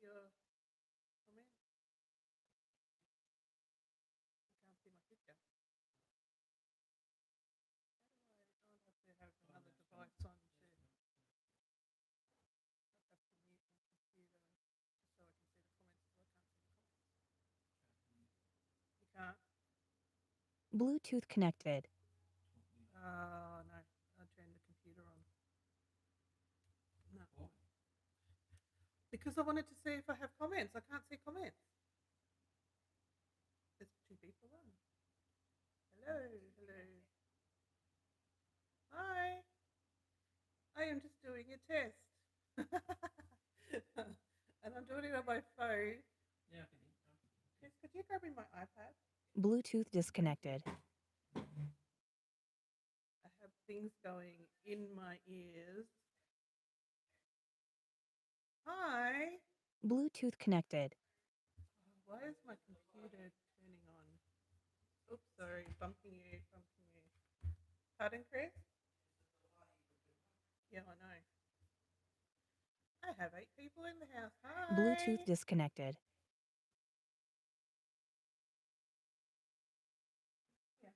your comment? I can't see my picture. I'll have to have another device on to have to mute my computer just so I can see the comments. I can't see the comments. You can't? Bluetooth connected. Oh, no. I'll turn the computer on. No. Because I wanted to see if I have comments. I can't see comments. There's 2 people on. Hello, hello. Hi. I am just doing a test. And I'm doing it on my phone. Yeah. Chris, could you grab me my iPad? Bluetooth disconnected. I have things going in my ears. Hi. Bluetooth connected. Oh, why is my computer turning on? Oops, sorry, bumping you. Pardon, Chris? Yeah, I know. I have 8 people in the house. Hi. Bluetooth disconnected. Yeah.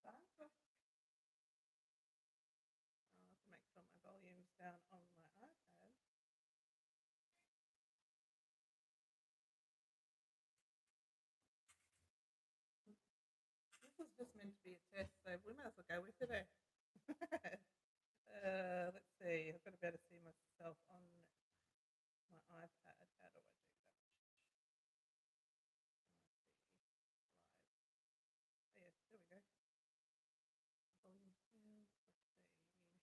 I'll have to make sure my volume's down on my iPad. This was just meant to be a test, so we might as well go with it. Let's see. I've got to be able to see myself on my iPad. How do I do that? Oh, yes, there we go. Volume down. Let's see.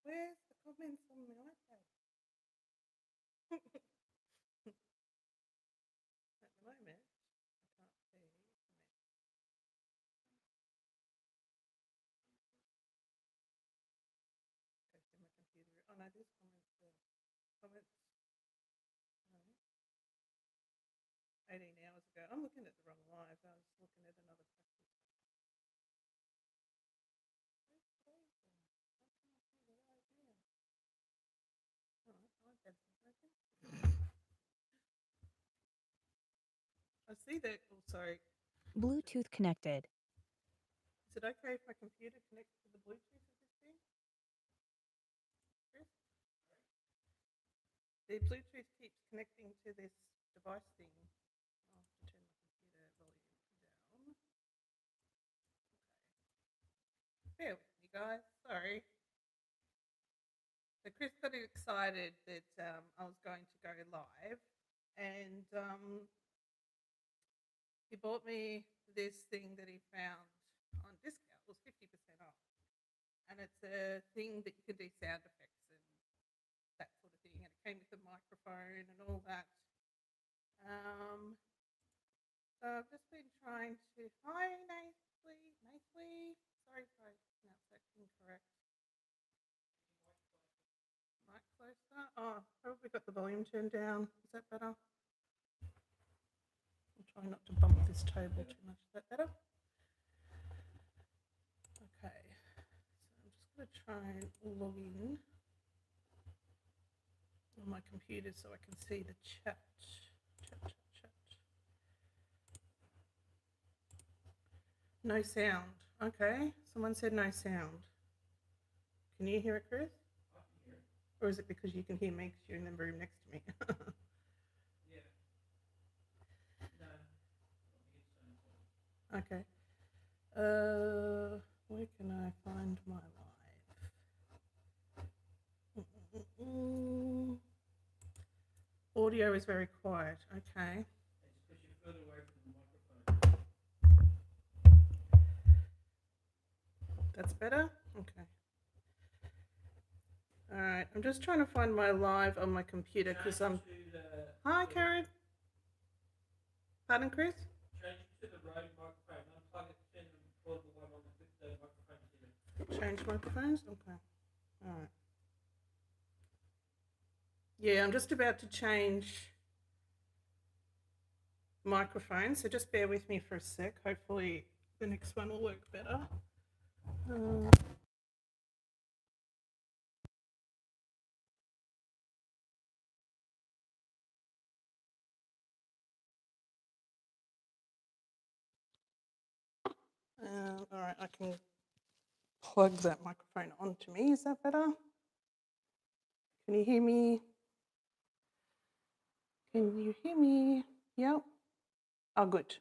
Where's the comments on my iPad? At the moment, I can't see comments. Go to my computer. Oh no, there's comments there. Comments. No. 18 hours ago. I'm looking at the wrong live. I was looking at another practice. Where's today's one? Why can't I see the live now? Oh, iPad's not working. I see that. Oh, sorry. Bluetooth connected. Is it okay if my computer connects to the Bluetooth of this thing? Chris? The Bluetooth keeps connecting to this device thing. I'll have to turn my computer volume down. Okay. Bear with me, guys. Sorry. So Chris got excited that I was going to go live, and he bought me this thing that he found on discount. It was 50% off. And it's a thing that you can do sound effects and that sort of thing. And it came with a microphone and all that. So I've just been trying to... Hi, Nicely. Sorry if I pronounced that incorrect. Mic closer. Oh, probably got the volume turned down. Is that better? I'll try not to bump this table too much. Is that better? Okay. So I'm just going to try and log in on my computer so I can see the chat. No sound. Okay. Someone said no sound. Can you hear it, Chris? I can hear it. Or is it because you can hear me because you're in the room next to me? Yeah. No. I think it's Okay. Where can I find my live? Audio is very quiet. Okay. It's because you're further away from the microphone. That's better? Okay. All right. I'm just trying to find my live on my computer because I'm... Hi, Karen. Pardon, Chris? Change to the right microphone. Unplug it, send the portable one on the microphone. Change microphones? Okay. All right. Yeah, I'm just about to change microphones, so just bear with me for a sec. Hopefully the next one will work better. All right, I can plug that microphone onto me. Is that better? Can you hear me? Can you hear me? Yep. Oh, good.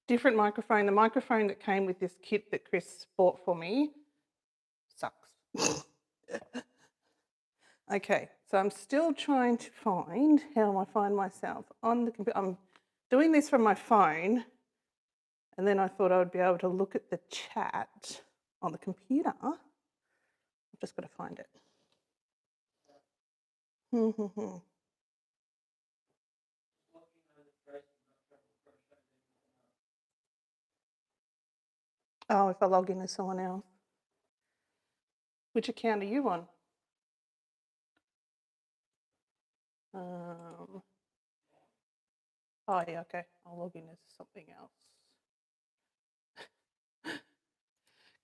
Different microphone. The microphone that came with this kit that Chris bought for me sucks. Okay, so I'm still trying to find how I find myself on the computer. I'm doing this from my phone, and then I thought I would be able to look at the chat on the computer. I've just got to find it. Oh, if I log in as someone else. Which account are you on? Oh, yeah, okay. I'll log in as something else.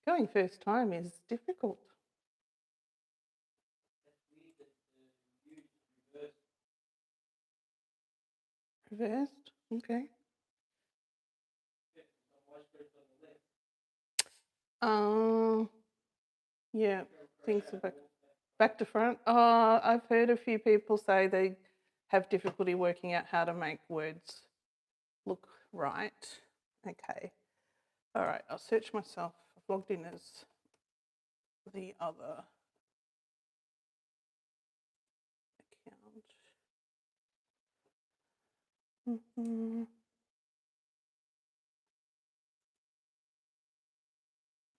Going first time is difficult. Reversed? Okay. Yeah, things are back to front. I've heard a few people say they have difficulty working out how to make words look right. Okay. All right, I'll search myself. I've logged in as the other account.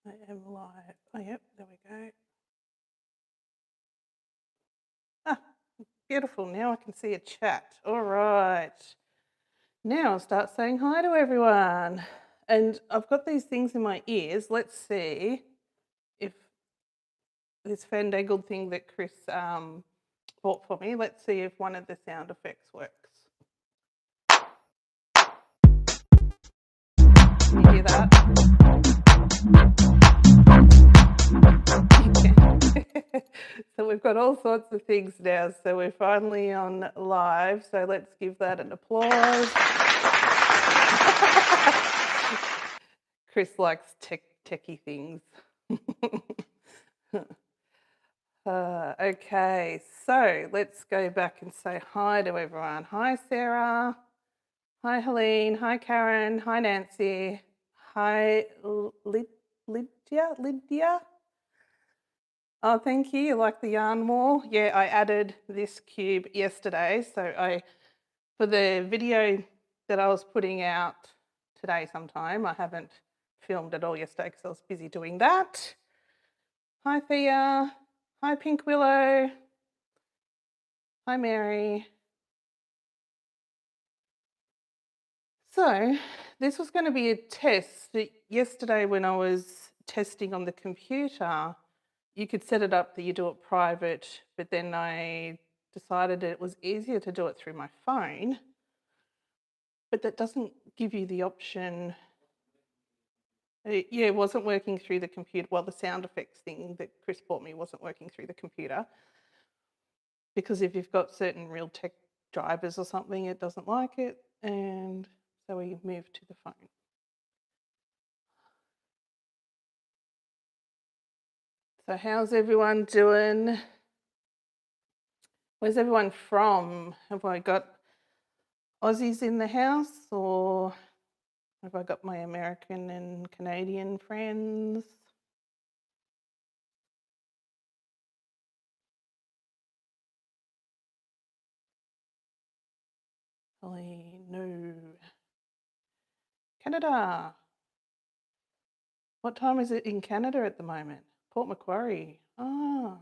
I am live. Oh, yep, there we go. Ah, beautiful. Now I can see a chat. All right. Now I'll start saying hi to everyone. And I've got these things in my ears. Let's see if this fandangled thing that Chris bought for me, let's see if one of the sound effects works. Can you hear that? So we've got all sorts of things now. So we're finally on live. So let's give that an applause. Chris likes techie things. Okay, so let's go back and say hi to everyone. Hi, Sarah. Hi, Helene. Hi, Karen. Hi, Nancy. Hi, Lydia. Oh, thank you. You like the yarn more? Yeah, I added this cube yesterday. So for the video that I was putting out today sometime, I haven't filmed it all yesterday because I was busy doing that. Hi, Thea. Hi, Pink Willow. Hi, Mary. So this was going to be a test. Yesterday when I was testing on the computer, you could set it up that you do it private, but then I decided it was easier to do it through my phone. But that doesn't give you the option. Yeah, it wasn't working through the computer. Well, the sound effects thing that Chris bought me wasn't working through the computer. Because if you've got certain Realtek drivers or something, it doesn't like it. And so we moved to the phone. So how's everyone doing? Where's everyone from? Have I got Aussies in the house, or have I got my American and Canadian friends? No. Canada. What time is it in Canada at the moment? Port Macquarie. Ah,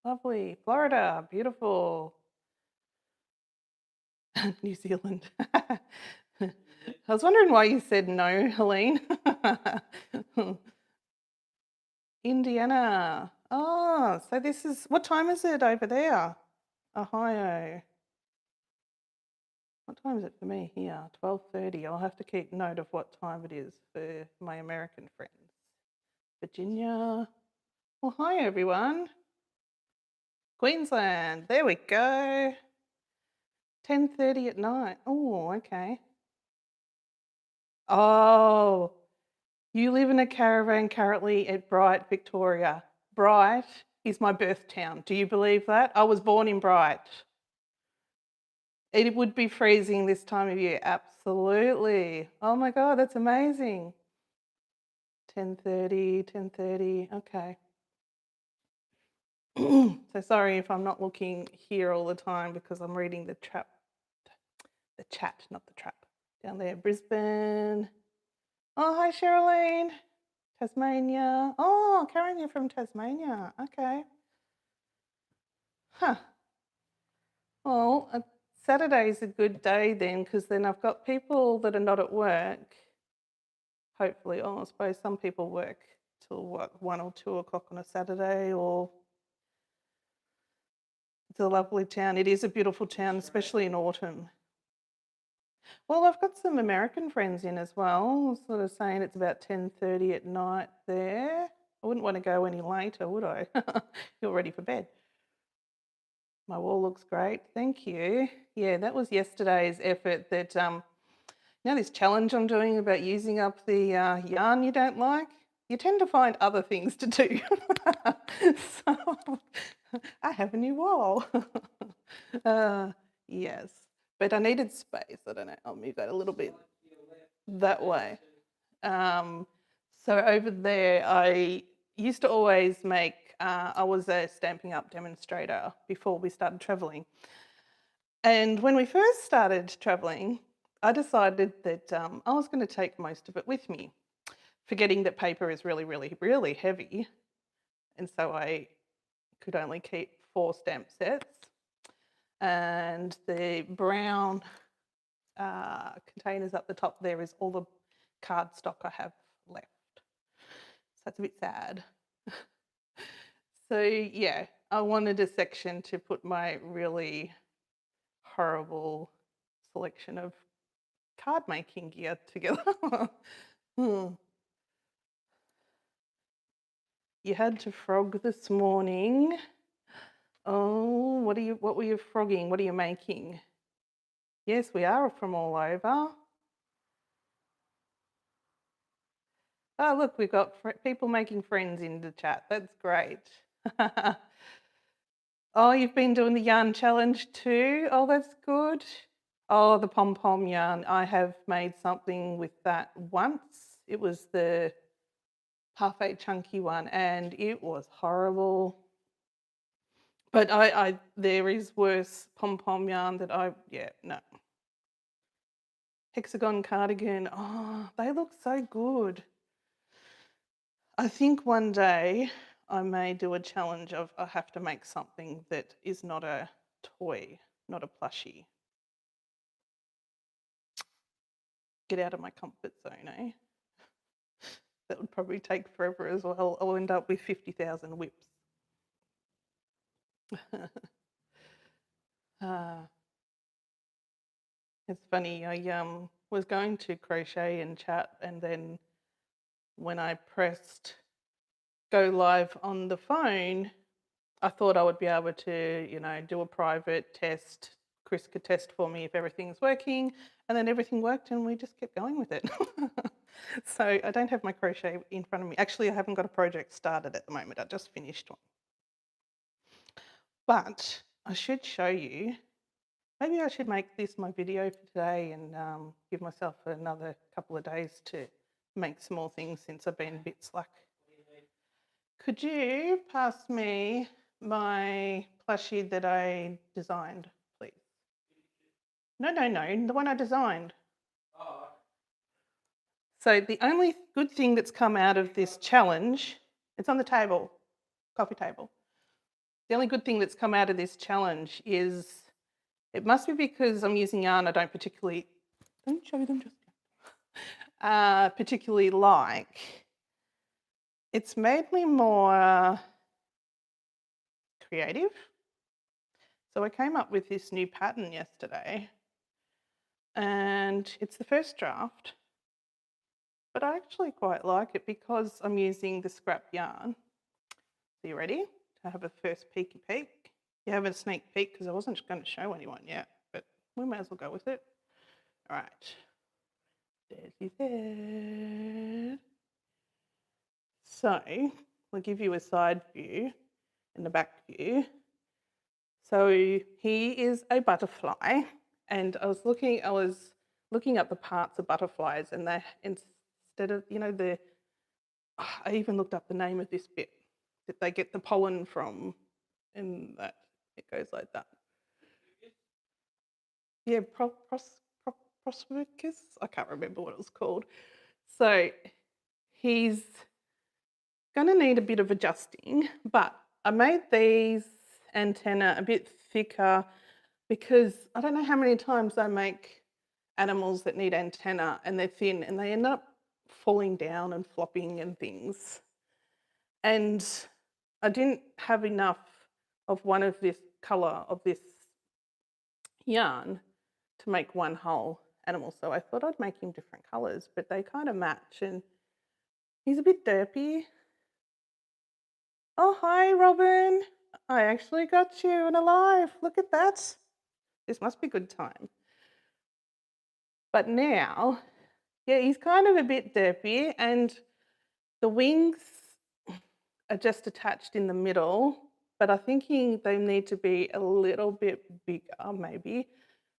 lovely. Florida, beautiful. New Zealand. I was wondering why you said no, Helene. Indiana. Oh, so this is, what time is it over there? Ohio. What time is it for me here? 12:30. I'll have to keep note of what time it is for my American friends. Virginia. Well, hi everyone. Queensland. There we go. 10:30 at night. Oh, okay. Oh, You live in a caravan currently at Bright, Victoria. Bright is my birth town. Do you believe that? I was born in Bright. It would be freezing this time of year. Absolutely. Oh my God, that's amazing. 10:30. Okay. So sorry if I'm not looking here all the time because I'm reading the chat, not the trap. Down there, Brisbane. Oh, hi, Sherilyn. Tasmania. Oh, Karen, you're from Tasmania. Okay. Huh. Well, Saturday's a good day then because then I've got people that are not at work. Hopefully, I suppose some people work till what, 1 or 2 o'clock on a Saturday, or it's a lovely town. It is a beautiful town, especially in autumn. Well, I've got some American friends in as well, sort of saying it's about 10:30 at night there. I wouldn't want to go any later, would I? You're ready for bed. My wall looks great, thank you. Yeah, that was yesterday's effort that, this challenge I'm doing about using up the yarn you don't like, you tend to find other things to do. So I have a new wall. Yes, but I needed space. I don't know, I'll move that a little bit that way. So over there, I used to always make, I was a Stampin' Up demonstrator before we started travelling. And when we first started travelling, I decided that I was going to take most of it with me, forgetting that paper is really, really, really heavy. And so I could only keep 4 stamp sets. And the brown containers up the top there is all the cardstock I have left. So that's a bit sad. So yeah, I wanted a section to put my really horrible selection of card making gear together. You had to frog this morning. Oh, what were you frogging? What are you making? Yes, we are from all over. Oh, look, we've got people making friends in the chat. That's great. Oh, you've been doing the yarn challenge too? Oh, that's good. Oh, the pom-pom yarn. I have made something with that once. It was the parfait chunky one and it was horrible. But there is worse pom-pom yarn that no. Hexagon cardigan. Oh, they look so good. I think one day I may do a challenge of I have to make something that is not a toy, not a plushie. Get out of my comfort zone, eh? That would probably take forever as well. I'll end up with 50,000 whips. It's funny, I was going to crochet and chat, and then when I pressed go live on the phone, I thought I would be able to, do a private test. Chris could test for me if everything's working, and then everything worked and we just kept going with it. So I don't have my crochet in front of me. Actually, I haven't got a project started at the moment. I just finished one. But I should show you. Maybe I should make this my video for today and give myself another couple of days to make some more things since I've been a bit slack. Could you pass me my plushie that I designed, please? No, the one I designed. Oh, So the only good thing that's come out of this challenge, it's on the table, coffee table. The only good thing that's come out of this challenge is, it must be because I'm using yarn I don't particularly like. It's made me more creative. So I came up with this new pattern yesterday, and it's the first draft, but I actually quite like it because I'm using the scrap yarn. So you ready to have a first peeky peek? You have a sneak peek because I wasn't going to show anyone yet, but we may as well go with it. All right. There's your there. So I'll give you a side view and a back view. So he is a butterfly, and I was looking up the parts of butterflies, and they, instead of, I even looked up the name of this bit that they get the pollen from, and that it goes like that. Yeah, Prospericus. I can't remember what it was called. So he's going to need a bit of adjusting, but I made these antennae a bit thicker because I don't know how many times I make animals that need antennae and they're thin and they end up falling down and flopping and things. And I didn't have enough of one of this colour of this yarn to make one whole animal. So I thought I'd make him different colours, but they kind of match, and he's a bit derpy. Oh, hi, Robin. I actually got you and alive. Look at that. This must be good time. But now, yeah, he's kind of a bit derpy, and the wings are just attached in the middle, but I'm thinking they need to be a little bit bigger maybe.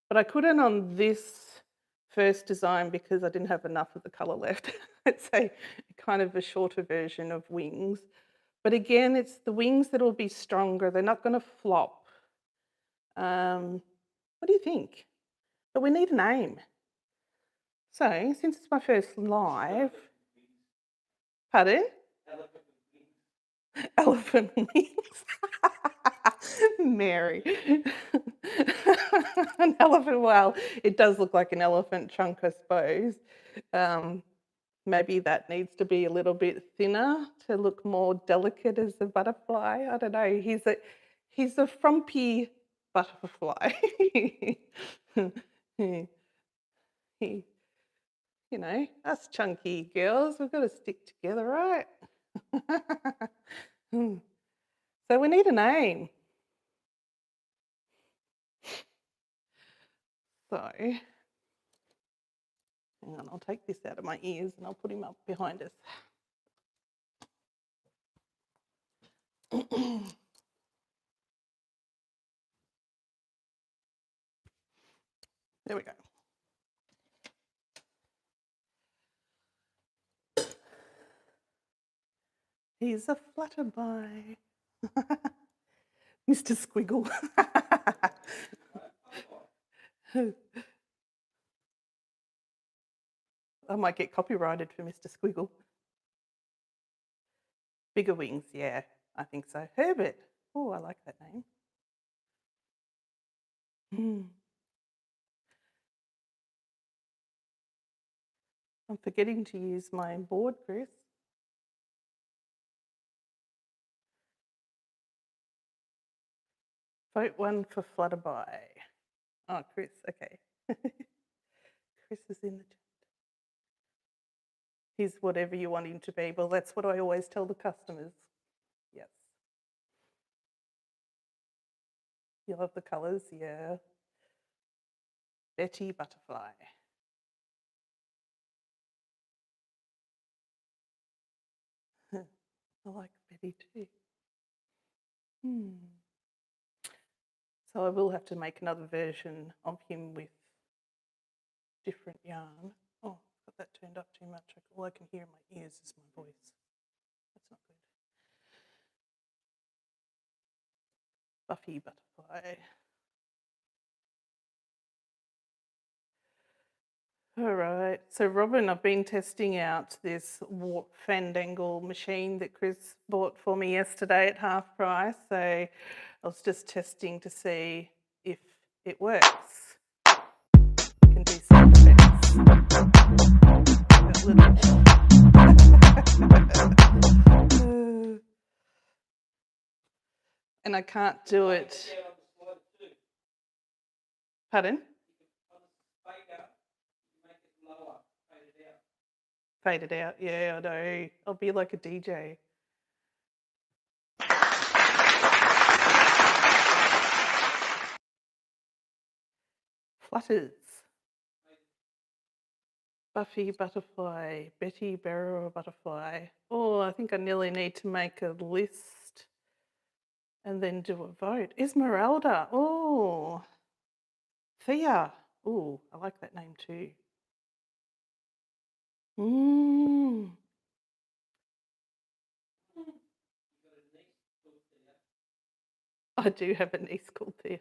But I couldn't on this first design because I didn't have enough of the colour left. It's a kind of a shorter version of wings. But again, it's the wings that will be stronger. They're not going to flop. What do you think? But we need a name. So, since it's my first live... Pardon? Elephant wings. Mary. An elephant, well, it does look like an elephant trunk, I suppose. Maybe that needs to be a little bit thinner to look more delicate as a butterfly. I don't know. He's a frumpy butterfly. You know, us chunky girls, we've got to stick together, right? So we need a name. So, hang on, I'll take this out of my ears and I'll put him up behind us. There we go. He's a flutterby. Mr. Squiggle. I might get copyrighted for Mr. Squiggle. Bigger wings, yeah, I think so. Herbert. Oh, I like that name. I'm forgetting to use my board, Chris. Vote 1 for Flutterby. Oh, Chris, okay. Chris is in the chat. He's whatever you want him to be. Well, that's what I always tell the customers. Yes. You love the colours? Yeah. Betty Butterfly. I like Betty too. So I will have to make another version of him with different yarn. Oh, got that turned up too much. All I can hear in my ears is my voice. That's not good. Buffy Butterfly. All right, so Robin, I've been testing out this Fandangle machine that Chris bought for me yesterday at half price. So I was just testing to see if it works. You can do sound effects. And I can't do it. Pardon? Fade it out, yeah, I know. I'll be like a DJ. Flutters. Buffy butterfly, Betty Barrow butterfly. Oh, I think I nearly need to make a list and then do a vote. Esmeralda. Oh, Thea. Oh, I like that name too. I do have a niece called Thea.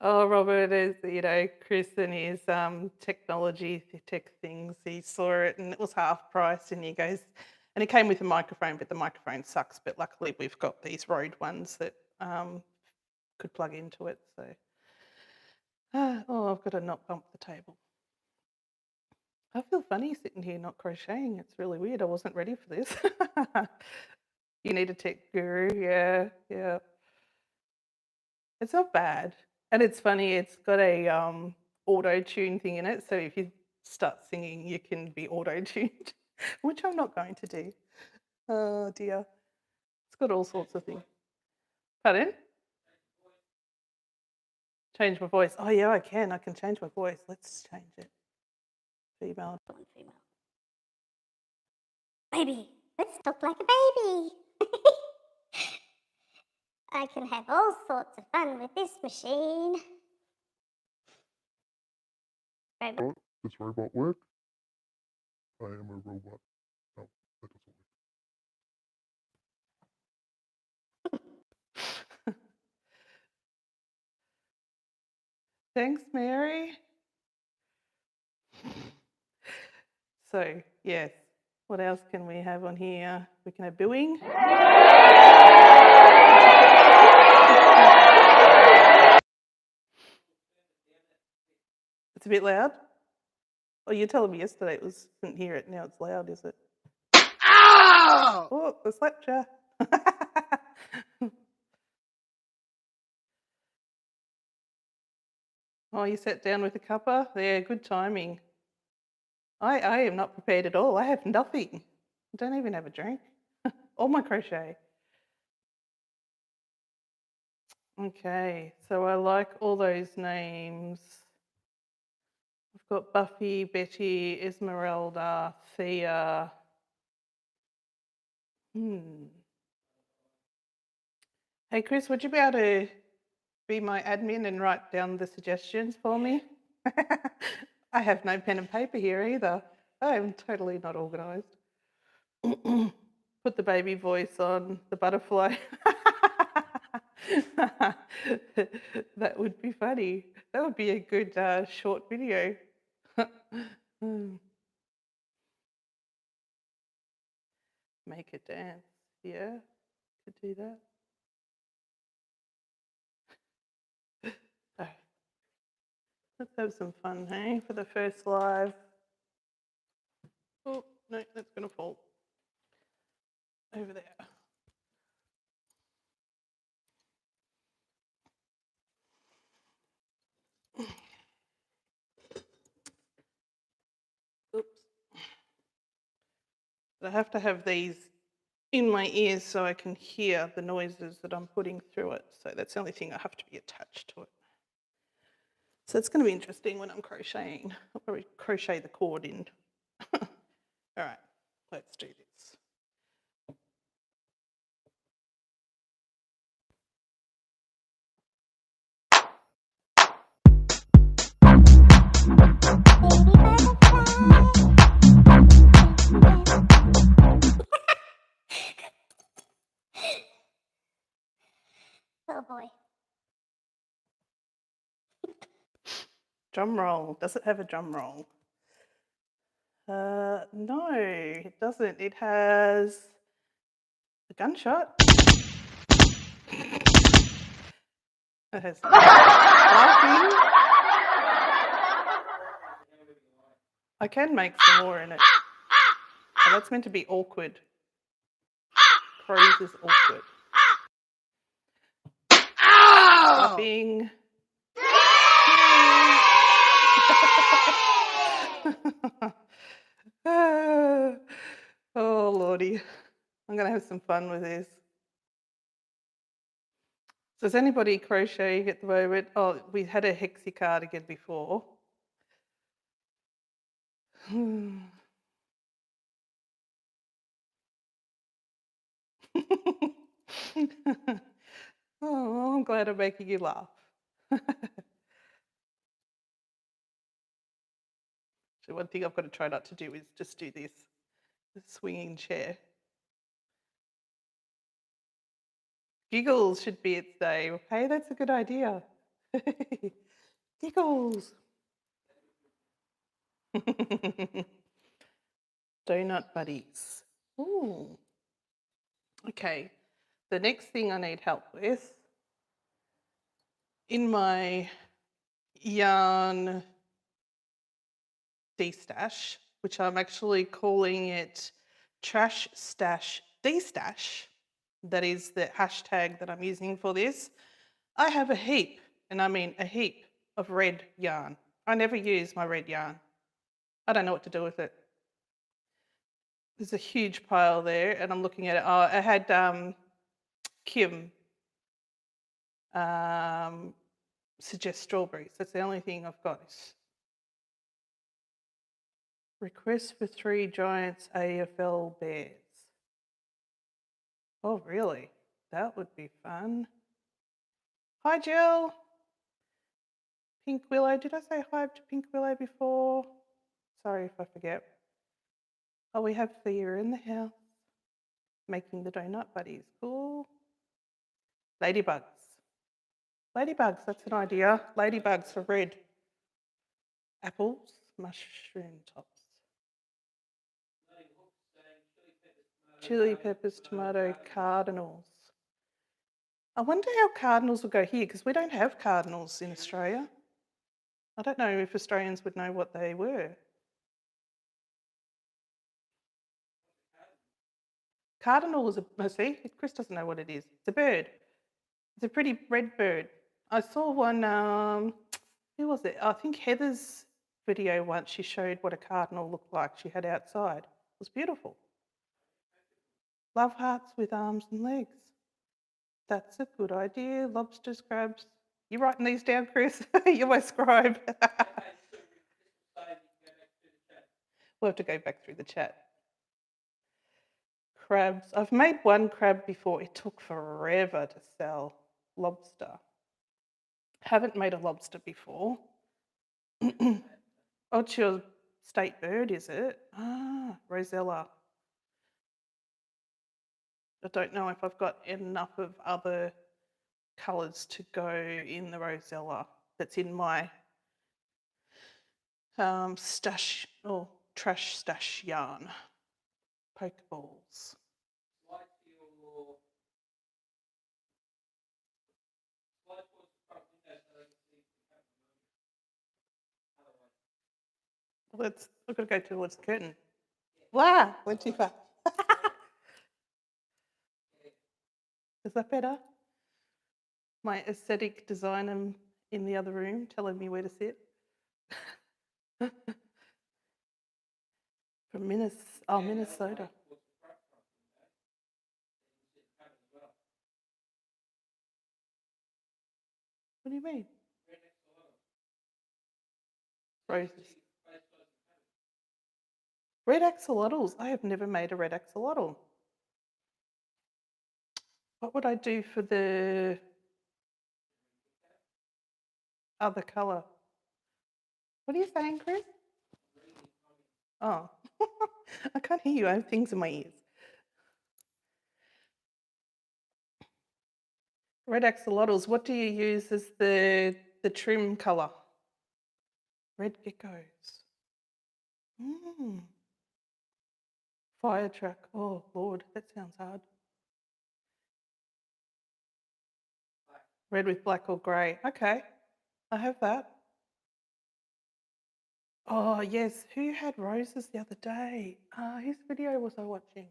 Oh, Robert is, Chris and his technology, tech things. He saw it and it was half price, and he goes, and it came with a microphone, but the microphone sucks. But luckily, we've got these Rode ones that could plug into it. So, oh, I've got to not bump the table. I feel funny sitting here not crocheting. It's really weird. I wasn't ready for this. You need a tech guru, yeah. It's not bad. And it's funny, it's got a auto-tune thing in it, so if you start singing, you can be auto-tuned, which I'm not going to do. Oh dear. It's got all sorts of things. Pardon? Change my voice. Oh yeah, I can change my voice. Let's change it. Female. Female. Baby, let's talk like a baby. I can have all sorts of fun with this machine. Robot. Does robot work? I am a robot. No, that doesn't work. Thanks, Mary. So, yes, what else can we have on here? We can have booing. It's a bit loud. Oh, you told me yesterday it couldn't hear it. Now it's loud, is it? Ow! Oh, the slapped you. Oh, you sat down with a cuppa? Yeah, good timing. I am not prepared at all. I have nothing. I don't even have a drink. All my crochet. Okay, so I like all those names. I've got Buffy, Betty, Esmeralda, Thea. Hey, Chris, would you be able to be my admin and write down the suggestions for me? I have no pen and paper here either. I am totally not organised. Put the baby voice on, the butterfly. That would be funny. That would be a good short video. Make a dance. Yeah, could do that. Oh. Let's have some fun, hey, for the first live. Oh, no, that's going to fall over there. Oops. But I have to have these in my ears so I can hear the noises that I'm putting through it. So that's the only thing I have to be attached to it. So it's going to be interesting when I'm crocheting. I'll probably crochet the cord in. All right, let's do this. Oh boy. Drum roll. Does it have a drum roll? No, it doesn't. It has a gunshot. It has laughing. I can make some more in it. Oh, that's meant to be awkward. Crows is awkward. Laughing. Oh, Lordy. I'm going to have some fun with this. Does anybody crochet at the moment? Oh, we had a hexie cardigan before. Oh, I'm glad I'm making you laugh. So one thing I've got to try not to do is just do this, the swinging chair. Giggles should be its name. Hey, that's a good idea. Giggles. Donut buddies. Ooh. Okay, the next thing I need help with, in my yarn de-stash, which I'm actually calling it trash stash de-stash, that is the hashtag that I'm using for this, I have a heap, and I mean a heap, of red yarn. I never use my red yarn. I don't know what to do with it. There's a huge pile there, and I'm looking at it. Oh, I had Kim suggest strawberries. That's the only thing I've got. Request for 3 giants AFL bears. Oh, really? That would be fun. Hi, Jill. Pink Willow. Did I say hi to Pink Willow before? Sorry if I forget. Oh, we have Thea in the house making the donut buddies. Cool. Ladybugs. Ladybugs, that's an idea. Ladybugs for red. Apples, mushroom tops. Chili peppers, tomato, cardinals. I wonder how cardinals will go here, because we don't have cardinals in Australia. I don't know if Australians would know what they were. Cardinal is a, see, Chris doesn't know what it is. It's a bird. It's a pretty red bird. I saw one, who was it? I think Heather's video once, she showed what a cardinal looked like she had outside. It was beautiful. Love hearts with arms and legs. That's a good idea. Lobsters, crabs. You writing these down, Chris? You're my scribe. We'll have to go back through the chat. Crabs. I've made one crab before. It took forever to sell. Lobster. Haven't made a lobster before. Oh, it's your state bird, is it? Ah, Rosella. I don't know if I've got enough of other colours to go in the Rosella that's in my stash or trash stash yarn. Pokeballs. I've got to go towards the curtain. Wow, went too far. Is that better? My aesthetic designer in the other room telling me where to sit. From Minnesota. What do you mean? Roses. Red axolotls. I have never made a red axolotl. What would I do for the other colour? What are you saying, Chris? Oh, I can't hear you. I have things in my ears. Red axolotls. What do you use as the trim colour? Red geckos. Fire truck. Oh, Lord, that sounds hard. Red with black or grey. Okay, I have that. Oh, yes. Who had roses the other day? Whose video was I watching?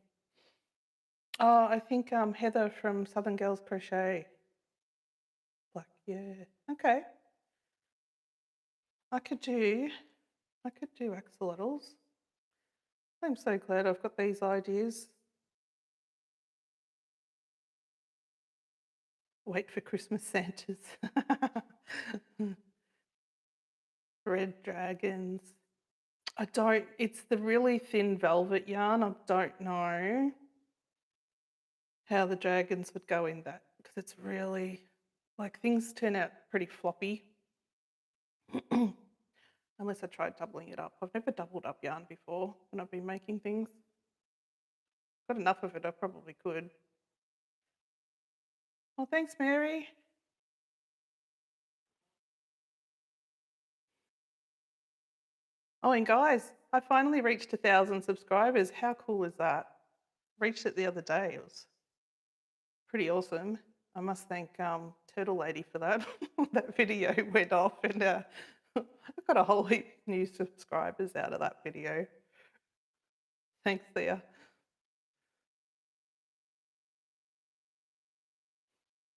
Oh, I think Heather from Southern Girls Crochet. Black, yeah. Okay. I could do axolotls. I'm so glad I've got these ideas. Wait for Christmas Santas. Red dragons. It's the really thin velvet yarn. I don't know how the dragons would go in that because it's really, like, things turn out pretty floppy. Unless I tried doubling it up. I've never doubled up yarn before when I've been making things. Got enough of it, I probably could. Oh, thanks, Mary. Oh, and guys, I finally reached 1,000 subscribers. How cool is that? Reached it the other day. It was pretty awesome. I must thank Turtle Lady for that. That video went off and I got a whole heap of new subscribers out of that video. Thanks, Thea.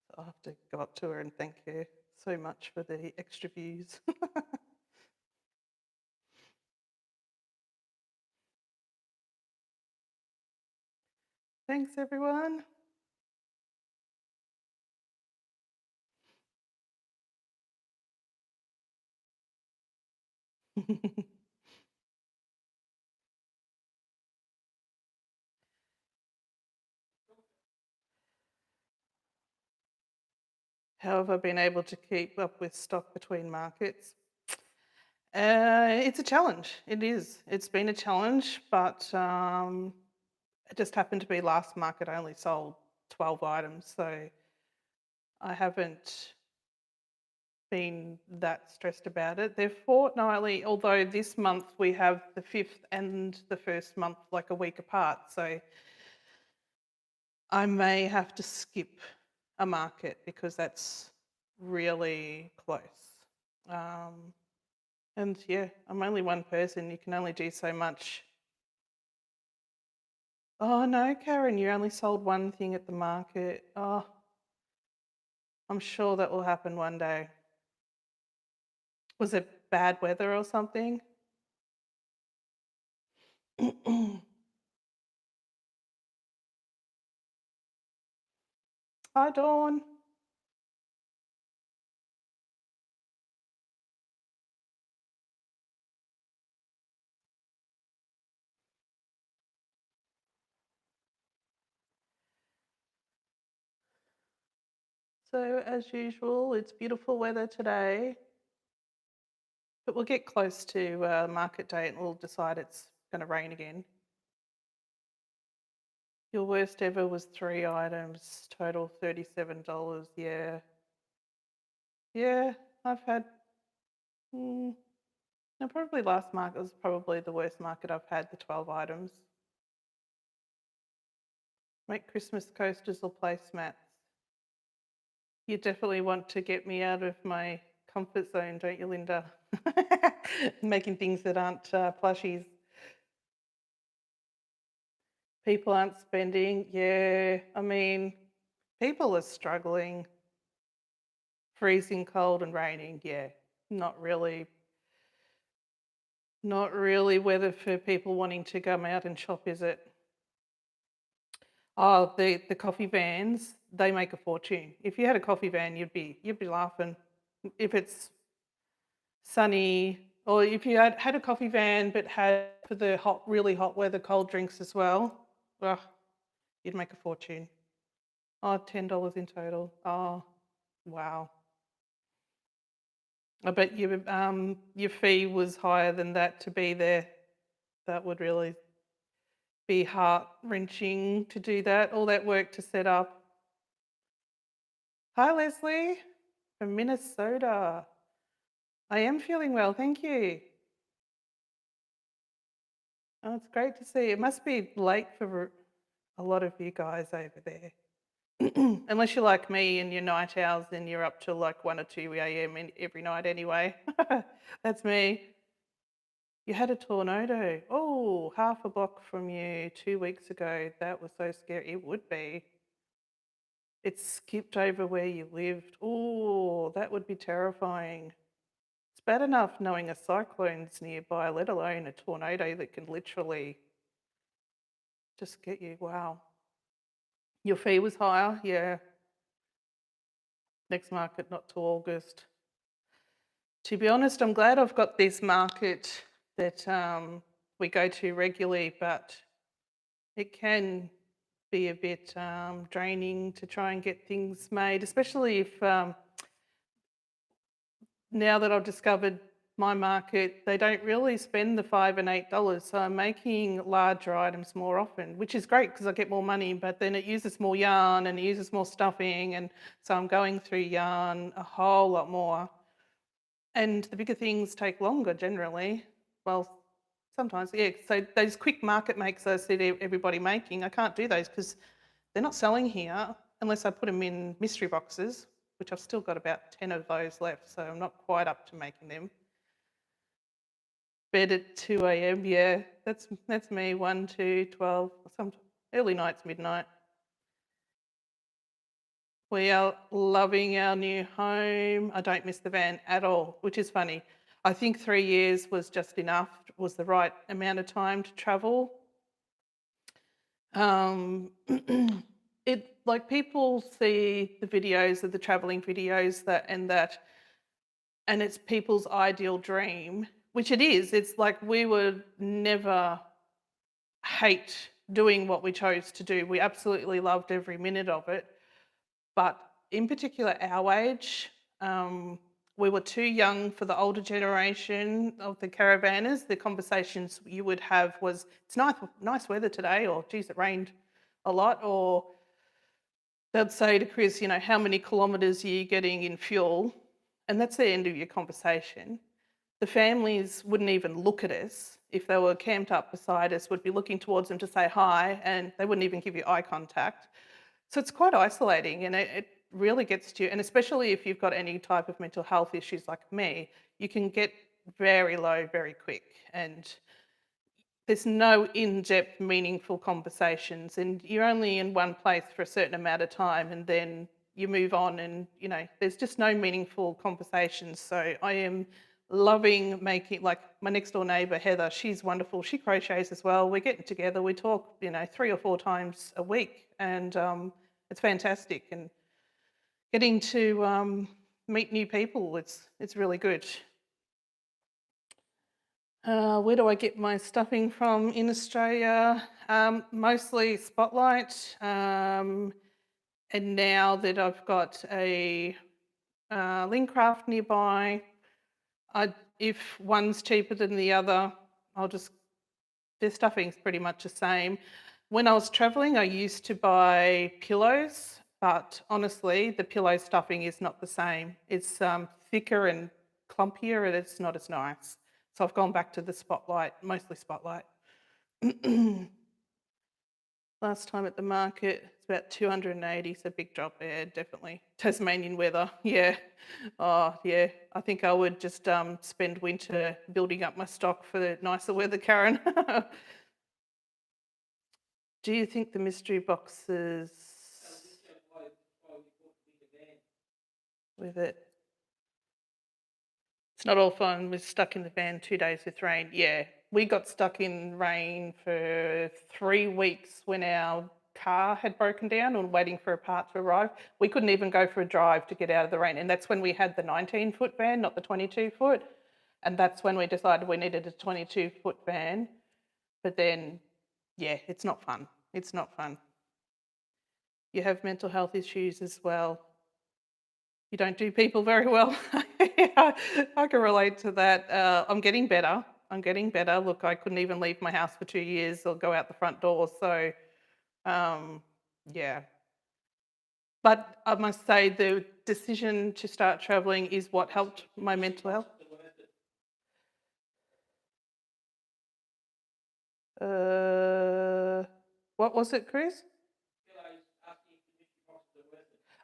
So I'll have to go up to her and thank her so much for the extra views. Thanks, everyone. How have I been able to keep up with stock between markets? It's a challenge. It is. It's been a challenge, but it just happened to be last market I only sold 12 items, so I haven't been that stressed about it. They're fortnightly, although this month we have the 5th and the first month like a week apart, so I may have to skip a market because that's really close. And yeah, I'm only one person. You can only do so much. Oh no, Karen, you only sold one thing at the market. Oh, I'm sure that will happen one day. Was it bad weather or something? Hi, Dawn. So as usual, it's beautiful weather today, but we'll get close to market day and we'll decide it's going to rain again. Your worst ever was 3 items, total $37. Yeah. Yeah, I've had, no, probably last market was probably the worst market I've had, the 12 items. Make Christmas coasters or placemats. You definitely want to get me out of my comfort zone, don't you, Linda? Making things that aren't plushies. People aren't spending. Yeah, I mean, people are struggling. Freezing cold and raining. Yeah, not really weather for people wanting to come out and shop, is it? Oh, the coffee vans, they make a fortune. If you had a coffee van, you'd be laughing. If it's sunny, or if you had a coffee van but had for the really hot weather, cold drinks as well, ugh, you'd make a fortune. Oh, $10 in total. Oh, wow. I bet your fee was higher than that to be there. That would really be heart-wrenching to do that, all that work to set up. Hi, Leslie from Minnesota. I am feeling well, thank you. Oh, it's great to see. It must be late for a lot of you guys over there. Unless you're like me and you're night owls and you're up till like 1 or 2 a.m. every night anyway. That's me. You had a tornado. Oh, half a block from you 2 weeks ago. That was so scary. It would be. It skipped over where you lived. Oh, that would be terrifying. It's bad enough knowing a cyclone's nearby, let alone a tornado that can literally just get you. Wow. Your fee was higher? Yeah. Next market, not till August. To be honest, I'm glad I've got this market that we go to regularly, but it can be a bit draining to try and get things made, especially if now that I've discovered my market, they don't really spend the $5 and $8, so I'm making larger items more often, which is great because I get more money, but then it uses more yarn and it uses more stuffing, and so I'm going through yarn a whole lot more. And the bigger things take longer generally. Well, sometimes, yeah. So those quick market makes I see everybody making, I can't do those because they're not selling here unless I put them in mystery boxes, which I've still got about 10 of those left, so I'm not quite up to making them. Bed at 2 a.m, yeah, that's me, 1, 2, 12, some early nights, midnight. We are loving our new home. I don't miss the van at all, which is funny. I think 3 years was just enough, was the right amount of time to travel. Like people see the videos of the traveling videos and it's people's ideal dream, which it is. It's like we would never hate doing what we chose to do. We absolutely loved every minute of it. But in particular, our age, we were too young for the older generation of the caravanners. The conversations you would have was, it's nice weather today, or geez, it rained a lot, or they'd say to Chris, you know, how many kilometres are you getting in fuel? And that's the end of your conversation. The families wouldn't even look at us. If they were camped up beside us, would be looking towards them to say hi, and they wouldn't even give you eye contact. So it's quite isolating, and it really gets to you, and especially if you've got any type of mental health issues like me, you can get very low very quick, and there's no in-depth meaningful conversations, and you're only in one place for a certain amount of time, and then you move on, and you know there's just no meaningful conversations. So I am loving making, like my next door neighbour Heather, she's wonderful, she crochets as well. We're getting together, we talk 3 or 4 times a week, and it's fantastic, and getting to meet new people, it's really good. Where do I get my stuffing from in Australia? Mostly Spotlight, and now that I've got a Lincraft nearby, if one's cheaper than the other, their stuffing's pretty much the same. When I was travelling, I used to buy pillows, but honestly, the pillow stuffing is not the same. It's thicker and clumpier, and it's not as nice. So I've gone back to the Spotlight, mostly Spotlight. Last time at the market, it's about 280, so big drop there, definitely. Tasmanian weather, yeah. Oh, yeah. I think I would just spend winter building up my stock for the nicer weather, Karen. Do you think the mystery boxes with it? It's not all fun. We're stuck in the van 2 days with rain. Yeah, we got stuck in rain for 3 weeks when our car had broken down and waiting for a part to arrive. We couldn't even go for a drive to get out of the rain, and that's when we had the 19-foot van, not the 22-foot. And that's when we decided we needed a 22-foot van. But then, yeah, it's not fun. It's not fun. You have mental health issues as well. You don't do people very well. I can relate to that. I'm getting better. Look, I couldn't even leave my house for 2 years or go out the front door. So, yeah. But I must say the decision to start travelling is what helped my mental health. What was it, Chris?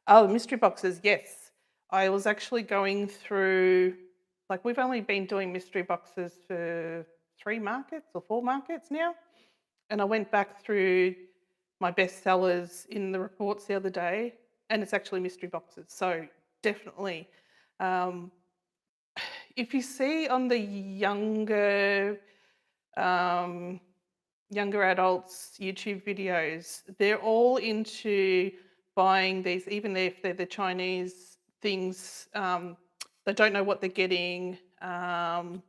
Oh, mystery boxes, yes. I was actually going through, like we've only been doing mystery boxes for 3 markets or 4 markets now. And I went back through my bestsellers in the reports the other day, and it's actually mystery boxes. So definitely, if you see on the younger adults YouTube videos, they're all into buying these, even if they're the Chinese things. They don't know what they're getting, and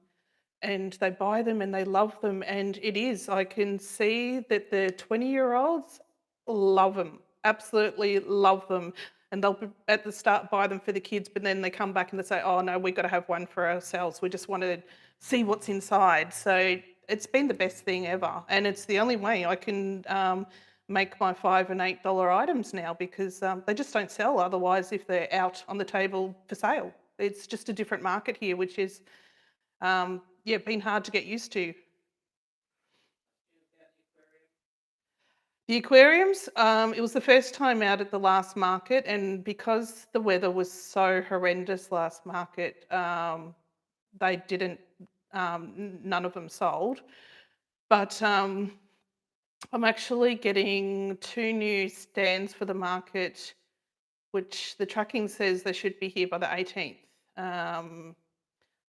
they buy them and they love them. And it is, I can see that the 20-year-olds love them, absolutely love them. And they'll at the start buy them for the kids, but then they come back and they say, oh no, we've got to have one for ourselves. We just want to see what's inside. So it's been the best thing ever. And it's the only way I can make my $5 and $8 items now, because they just don't sell otherwise if they're out on the table for sale. It's just a different market here, which is, been hard to get used to. The aquariums, it was the first time out at the last market, and because the weather was so horrendous last market, they didn't, none of them sold. But I'm actually getting 2 new stands for the market, which the tracking says they should be here by the 18th.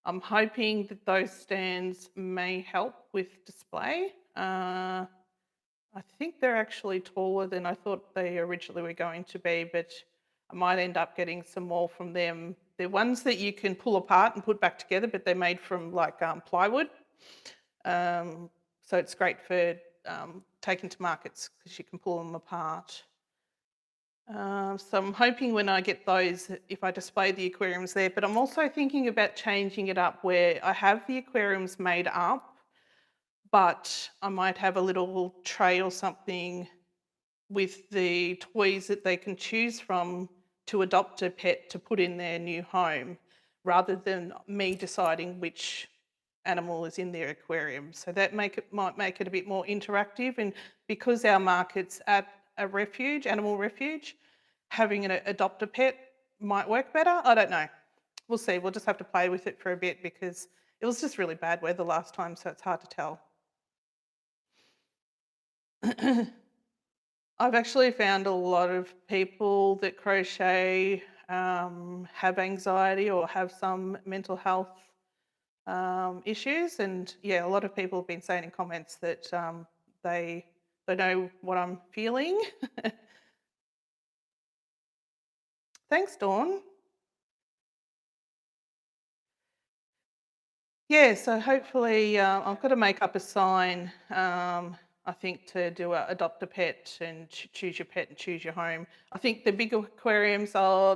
I'm hoping that those stands may help with display. I think they're actually taller than I thought they originally were going to be, but I might end up getting some more from them. They're ones that you can pull apart and put back together, but they're made from like plywood. So it's great for taking to markets because you can pull them apart. So I'm hoping when I get those, if I display the aquariums there, but I'm also thinking about changing it up where I have the aquariums made up, but I might have a little tray or something with the toys that they can choose from to adopt a pet to put in their new home, rather than me deciding which animal is in their aquarium. So that might make it a bit more interactive, and because our market's at a refuge, animal refuge, having an adopt a pet might work better. I don't know. We'll see. We'll just have to play with it for a bit because it was just really bad weather last time, so it's hard to tell. I've actually found a lot of people that crochet have anxiety or have some mental health issues, and yeah, a lot of people have been saying in comments that they know what I'm feeling. Thanks, Dawn. Yeah, so hopefully I've got to make up a sign, I think, to do a adopt a pet and choose your pet and choose your home. I think the big aquariums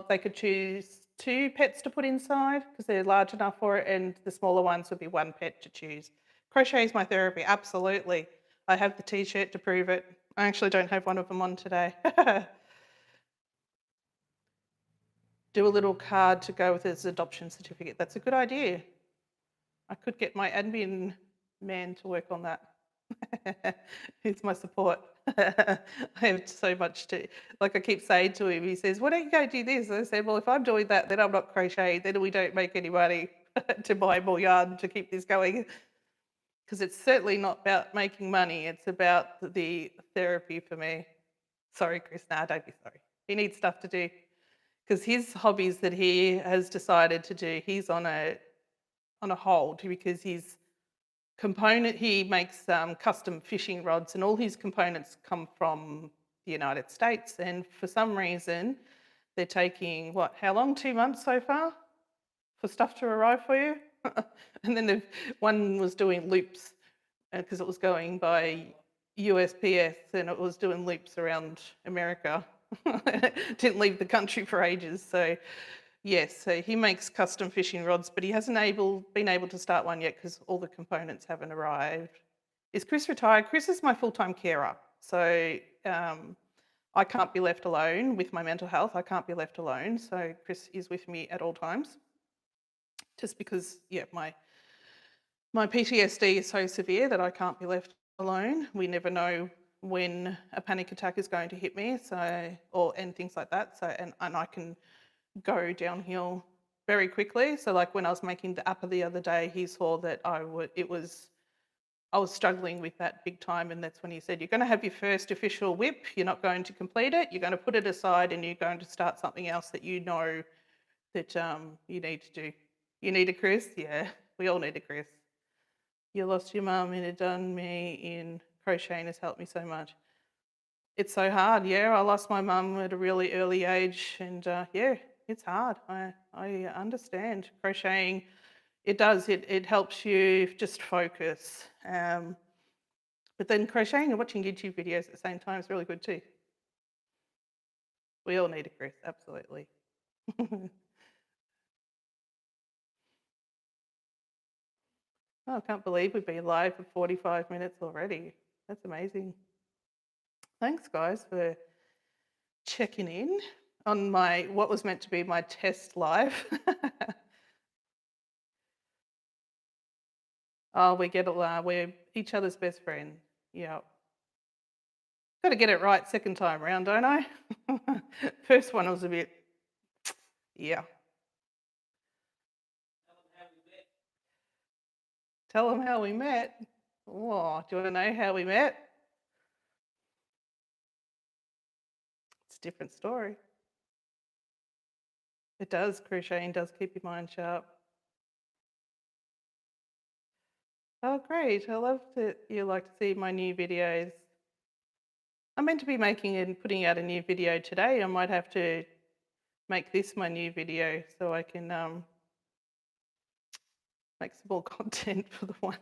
they could choose 2 pets to put inside because they're large enough for it, and the smaller ones would be 1 pet to choose. Crochet is my therapy, absolutely. I have the t-shirt to prove it. I actually don't have one of them on today. Do a little card to go with his adoption certificate. That's a good idea. I could get my admin man to work on that. He's my support. I have so much to, like I keep saying to him, he says, why don't you go do this? And I said, well, if I'm doing that, then I'm not crocheting, then we don't make any money to buy more yarn to keep this going. Because it's certainly not about making money, it's about the therapy for me. Sorry, Chris, don't be sorry. He needs stuff to do. Because his hobbies that he has decided to do, he's on a hold because he makes custom fishing rods, and all his components come from the United States, and for some reason they're taking how long, 2 months so far for stuff to arrive for you. And then one was doing loops because it was going by USPS and it was doing loops around America. Didn't leave the country for ages. So yes, so he makes custom fishing rods, but he hasn't been able to start one yet because all the components haven't arrived. Is Chris retired? Chris is my full-time carer. So I can't be left alone with my mental health. I can't be left alone. So Chris is with me at all times. Just because, my PTSD is so severe that I can't be left alone. We never know when a panic attack is going to hit me, and things like that. So and I can go downhill very quickly. So like when I was making the upper the other day, he saw that I was struggling with that big time, and that's when he said, you're going to have your first official whip, you're not going to complete it, you're going to put it aside and you're going to start something else that you know that you need to do. You need a Chris? Yeah, we all need a Chris. You lost your mum and it done me in crocheting has helped me so much. It's so hard, yeah. I lost my mum at a really early age, and it's hard. I understand. Crocheting, it does. It helps you just focus. But then crocheting and watching YouTube videos at the same time is really good too. We all need a Chris, absolutely. Oh, I can't believe we've been live for 45 minutes already. That's amazing. Thanks, guys, for checking in on what was meant to be my test live. Oh, we're each other's best friend. Yeah. Got to get it right second time round, don't I? First one was a bit, yeah. Tell them how we met. Oh, do you want to know how we met? It's a different story. It does, crocheting does keep your mind sharp. Oh, great. I love that you like to see my new videos. I'm meant to be making and putting out a new video today. I might have to make this my new video so I can make some more content for the one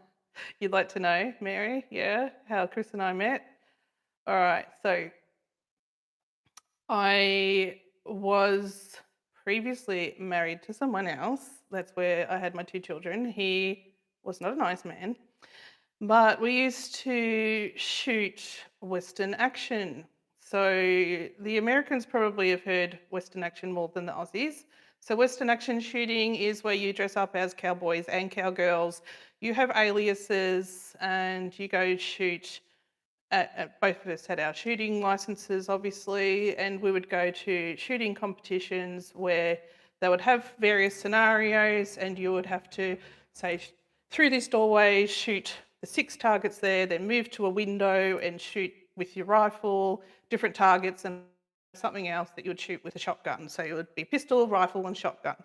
you'd like to know, Mary. Yeah, how Chris and I met. All right, so I was previously married to someone else. That's where I had my 2 children. He was not a nice man, but we used to shoot Western action. So the Americans probably have heard Western action more than the Aussies. So Western action shooting is where you dress up as cowboys and cowgirls. You have aliases and you go shoot. Both of us had our shooting licenses, obviously, and we would go to shooting competitions where they would have various scenarios and you would have to, say, through this doorway, shoot the 6 targets there, then move to a window and shoot with your rifle, different targets and something else that you would shoot with a shotgun. So it would be pistol, rifle and shotgun.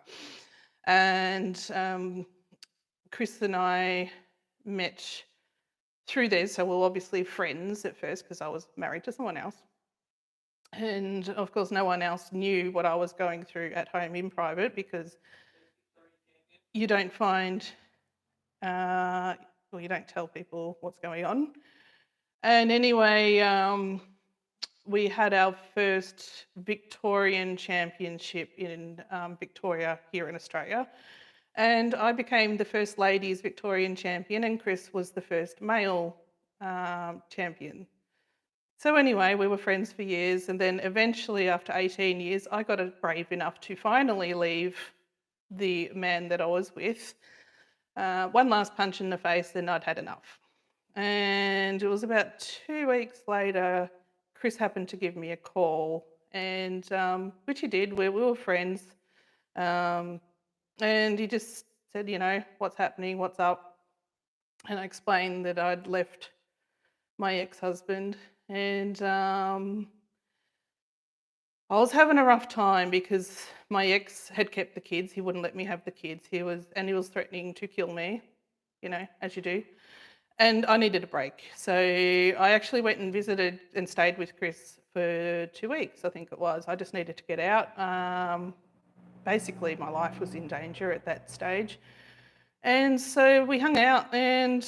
And Chris and I met through this, so we were obviously friends at first because I was married to someone else. And of course, no one else knew what I was going through at home in private because you don't find, you don't tell people what's going on. And anyway, we had our first Victorian championship in Victoria here in Australia. And I became the first ladies Victorian champion and Chris was the first male champion. So anyway, we were friends for years and then eventually after 18 years, I got brave enough to finally leave the man that I was with. One last punch in the face and I'd had enough. And it was about 2 weeks later, Chris happened to give me a call and which he did, we were friends. And he just said, you know, what's happening, what's up? And I explained that I'd left my ex-husband and I was having a rough time because my ex had kept the kids. He wouldn't let me have the kids. He was threatening to kill me, you know, as you do. And I needed a break. So I actually went and visited and stayed with Chris for 2 weeks, I think it was. I just needed to get out. Basically, my life was in danger at that stage. And so we hung out and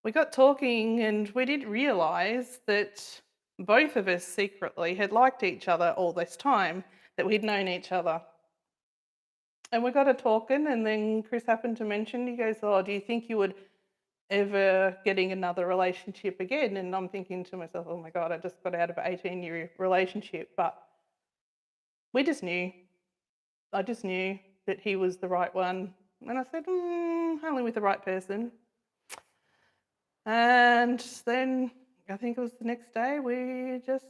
we got talking and we did realise that both of us secretly had liked each other all this time, that we'd known each other. And we got to talking and then Chris happened to mention, he goes, oh, do you think you would ever getting another relationship again? And I'm thinking to myself, oh my God, I just got out of an 18-year relationship. But we just knew. I just knew that he was the right one. And I said, only with the right person. And then I think it was the next day, we just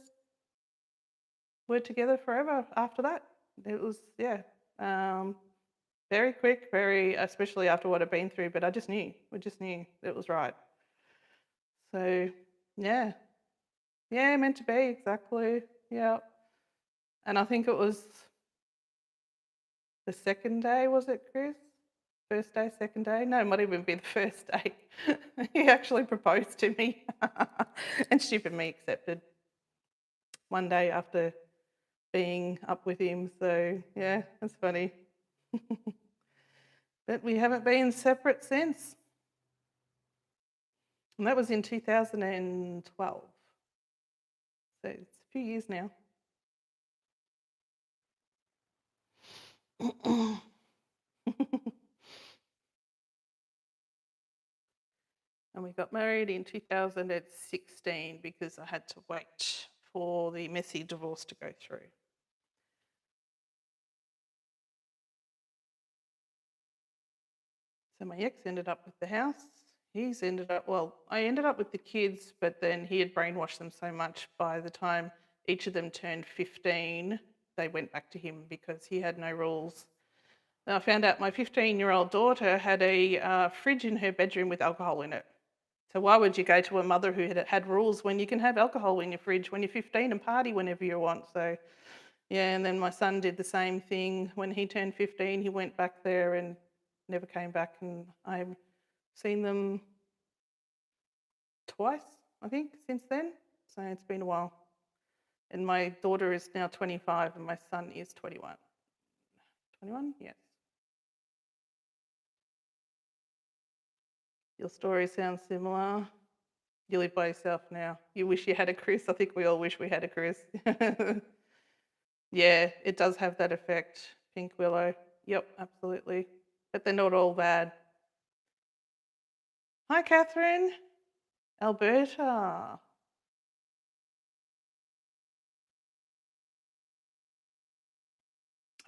were together forever after that. It was, yeah, very quick, especially after what I'd been through, but I just knew, we just knew it was right. So, yeah, meant to be, exactly, yeah. And I think it was the second day, was it, Chris? First day, second day? No, it might even be the first day. He actually proposed to me and stupid me accepted. One day after being up with him. So yeah, that's funny. But we haven't been separate since. And that was in 2012. So it's a few years now. And we got married in 2016 because I had to wait for the messy divorce to go through. So my ex ended up with the house. He's ended up, well, I ended up with the kids, but then he had brainwashed them so much by the time each of them turned 15, they went back to him because he had no rules. And I found out my 15-year-old daughter had a fridge in her bedroom with alcohol in it. So why would you go to a mother who had rules when you can have alcohol in your fridge when you're 15 and party whenever you want? So yeah, and then my son did the same thing. When he turned 15, he went back there and never came back, and I've seen them twice, I think, since then. So it's been a while. And my daughter is now 25 and my son is 21. 21? Yes. Your story sounds similar. You live by yourself now. You wish you had a Chris. I think we all wish we had a Chris. Yeah, it does have that effect, Pink Willow. Yep, absolutely. But they're not all bad. Hi, Catherine. Alberta.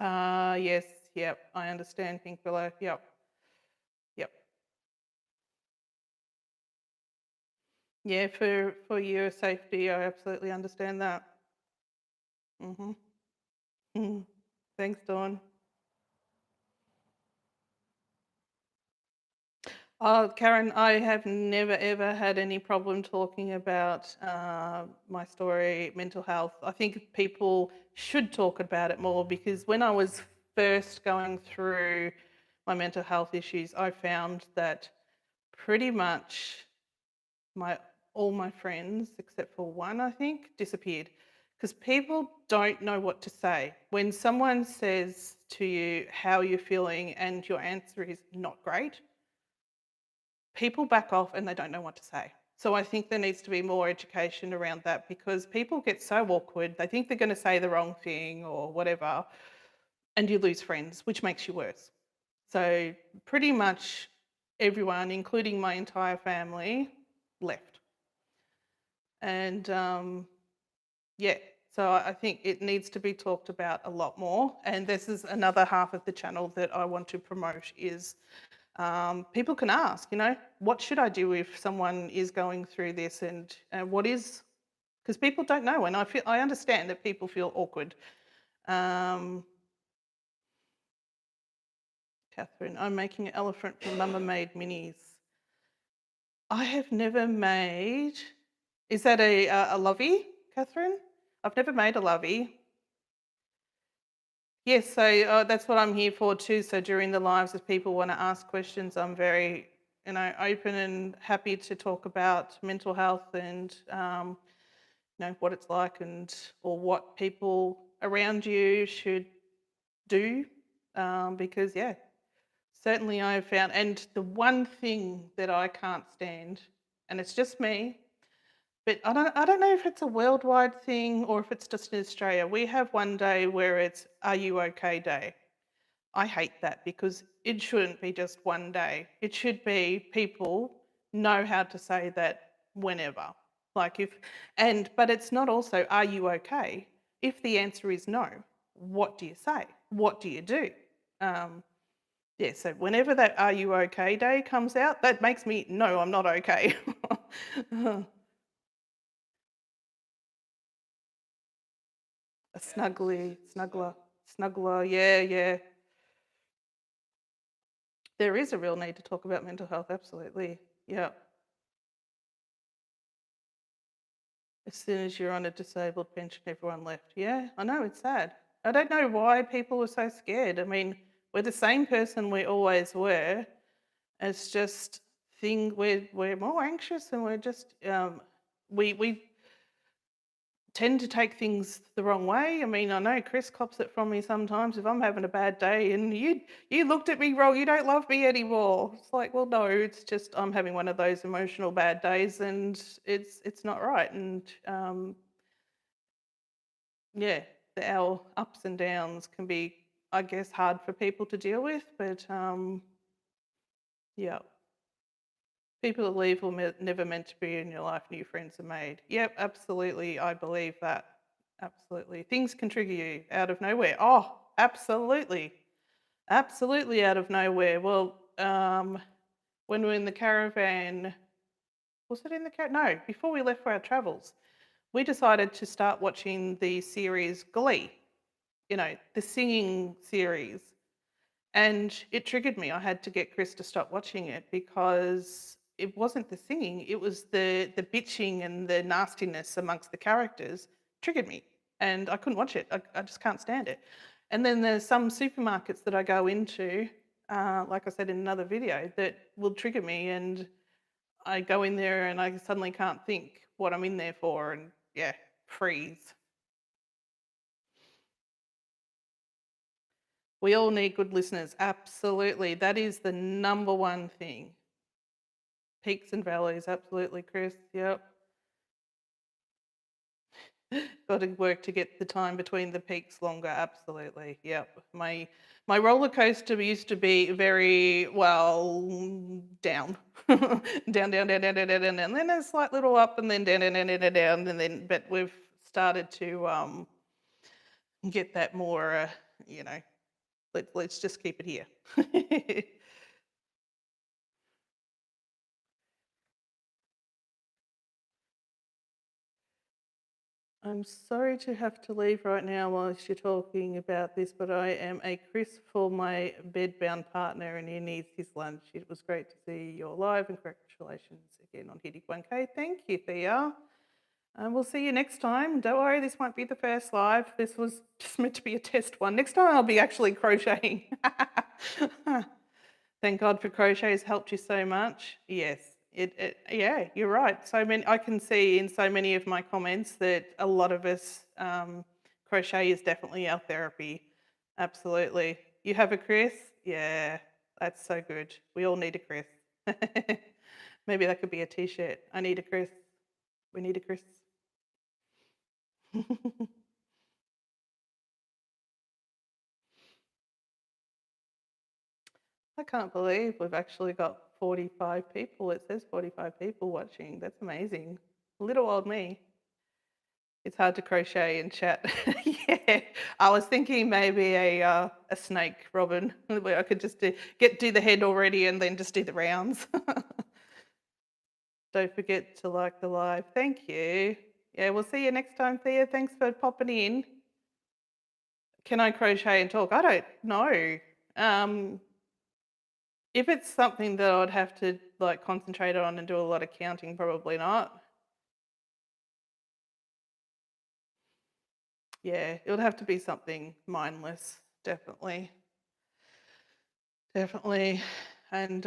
Yes, yep, I understand, Pink Willow. Yep. Yep. Yeah, for your safety, I absolutely understand that. Mm-hmm. Thanks, Dawn. Karen, I have never ever had any problem talking about my story, mental health. I think people should talk about it more because when I was first going through my mental health issues, I found that pretty much all my friends, except for one, I think, disappeared because people don't know what to say. When someone says to you how you're feeling and your answer is not great, people back off and they don't know what to say. So I think there needs to be more education around that because people get so awkward. They think they're going to say the wrong thing or whatever, and you lose friends, which makes you worse. So pretty much everyone, including my entire family, left. And yeah, so I think it needs to be talked about a lot more. And this is another half of the channel that I want to promote is people can ask, what should I do if someone is going through this and what is, because people don't know, and I understand that people feel awkward. Catherine, I'm making an elephant from Mama Made Minis. I have never made, is that a lovey, Catherine? I've never made a lovey. Yes, so that's what I'm here for too. So during the lives, if people want to ask questions, I'm very, open and happy to talk about mental health and, what it's like or what people around you should do. Because, yeah, certainly I have found, and the one thing that I can't stand, and it's just me, but I don't know if it's a worldwide thing or if it's just in Australia. We have one day where it's Are You OK Day. I hate that because it shouldn't be just one day. It should be people know how to say that whenever. But it's not also Are you okay? If the answer is no, what do you say? What do you do? Yeah, so whenever that Are You OK Day comes out, that makes me, no, I'm not okay. A snuggler, yeah. There is a real need to talk about mental health, absolutely, yeah. As soon as you're on a disabled pension, everyone left. Yeah, I know, it's sad. I don't know why people are so scared. I mean, we're the same person we always were. It's just we're more anxious and we're just, we tend to take things the wrong way. I mean, I know Chris cops it from me sometimes if I'm having a bad day and you looked at me wrong, you don't love me anymore. It's like, well, no, it's just I'm having one of those emotional bad days and it's not right. And yeah, our ups and downs can be, I guess, hard for people to deal with, but yeah. People that leave were never meant to be in your life, new friends are made. Yep, absolutely, I believe that. Absolutely. Things can trigger you out of nowhere. Oh, absolutely. Absolutely out of nowhere. Well, when we were in the caravan, was it in the caravan? No, before we left for our travels, we decided to start watching the series Glee, the singing series. And it triggered me. I had to get Chris to stop watching it because it wasn't the singing, it was the bitching and the nastiness amongst the characters triggered me. And I couldn't watch it. I just can't stand it. And then there's some supermarkets that I go into, like I said in another video, that will trigger me. And I go in there and I suddenly can't think what I'm in there for. And yeah, freeze. We all need good listeners. Absolutely. That is the number one thing. Peaks and valleys. Absolutely, Chris. Yep. Got to work to get the time between the peaks longer. Absolutely. Yep. My roller coaster used to be very, well, down. down, down, down, down, down, down, down, and then a slight little up and then down, down, down, down, down, and then, but we've started to get that more, let's just keep it here. I'm sorry to have to leave right now whilst you're talking about this, but I am a Chris for my bedbound partner and he needs his lunch. It was great to see you live and congratulations again on hitting 1K. Thank you, Thea. And we'll see you next time. Don't worry, this won't be the first live. This was just meant to be a test one. Next time I'll be actually crocheting. Thank God for crochet has helped you so much. Yes, yeah, you're right. So many, I can see in so many of my comments that a lot of us, crochet is definitely our therapy. Absolutely. You have a Chris? Yeah, that's so good. We all need a Chris. Maybe that could be a t-shirt. I need a Chris. We need a Chris. I can't believe we've actually got 45 people. It says 45 people watching. That's amazing. Little old me. It's hard to crochet and chat. Yeah, I was thinking maybe a snake, Robin, where I could just do the head already and then just do the rounds. Don't forget to like the live. Thank you. Yeah, we'll see you next time, Thea. Thanks for popping in. Can I crochet and talk? I don't know. If it's something that I'd have to concentrate on and do a lot of counting, probably not. Yeah, it would have to be something mindless, definitely. Definitely. And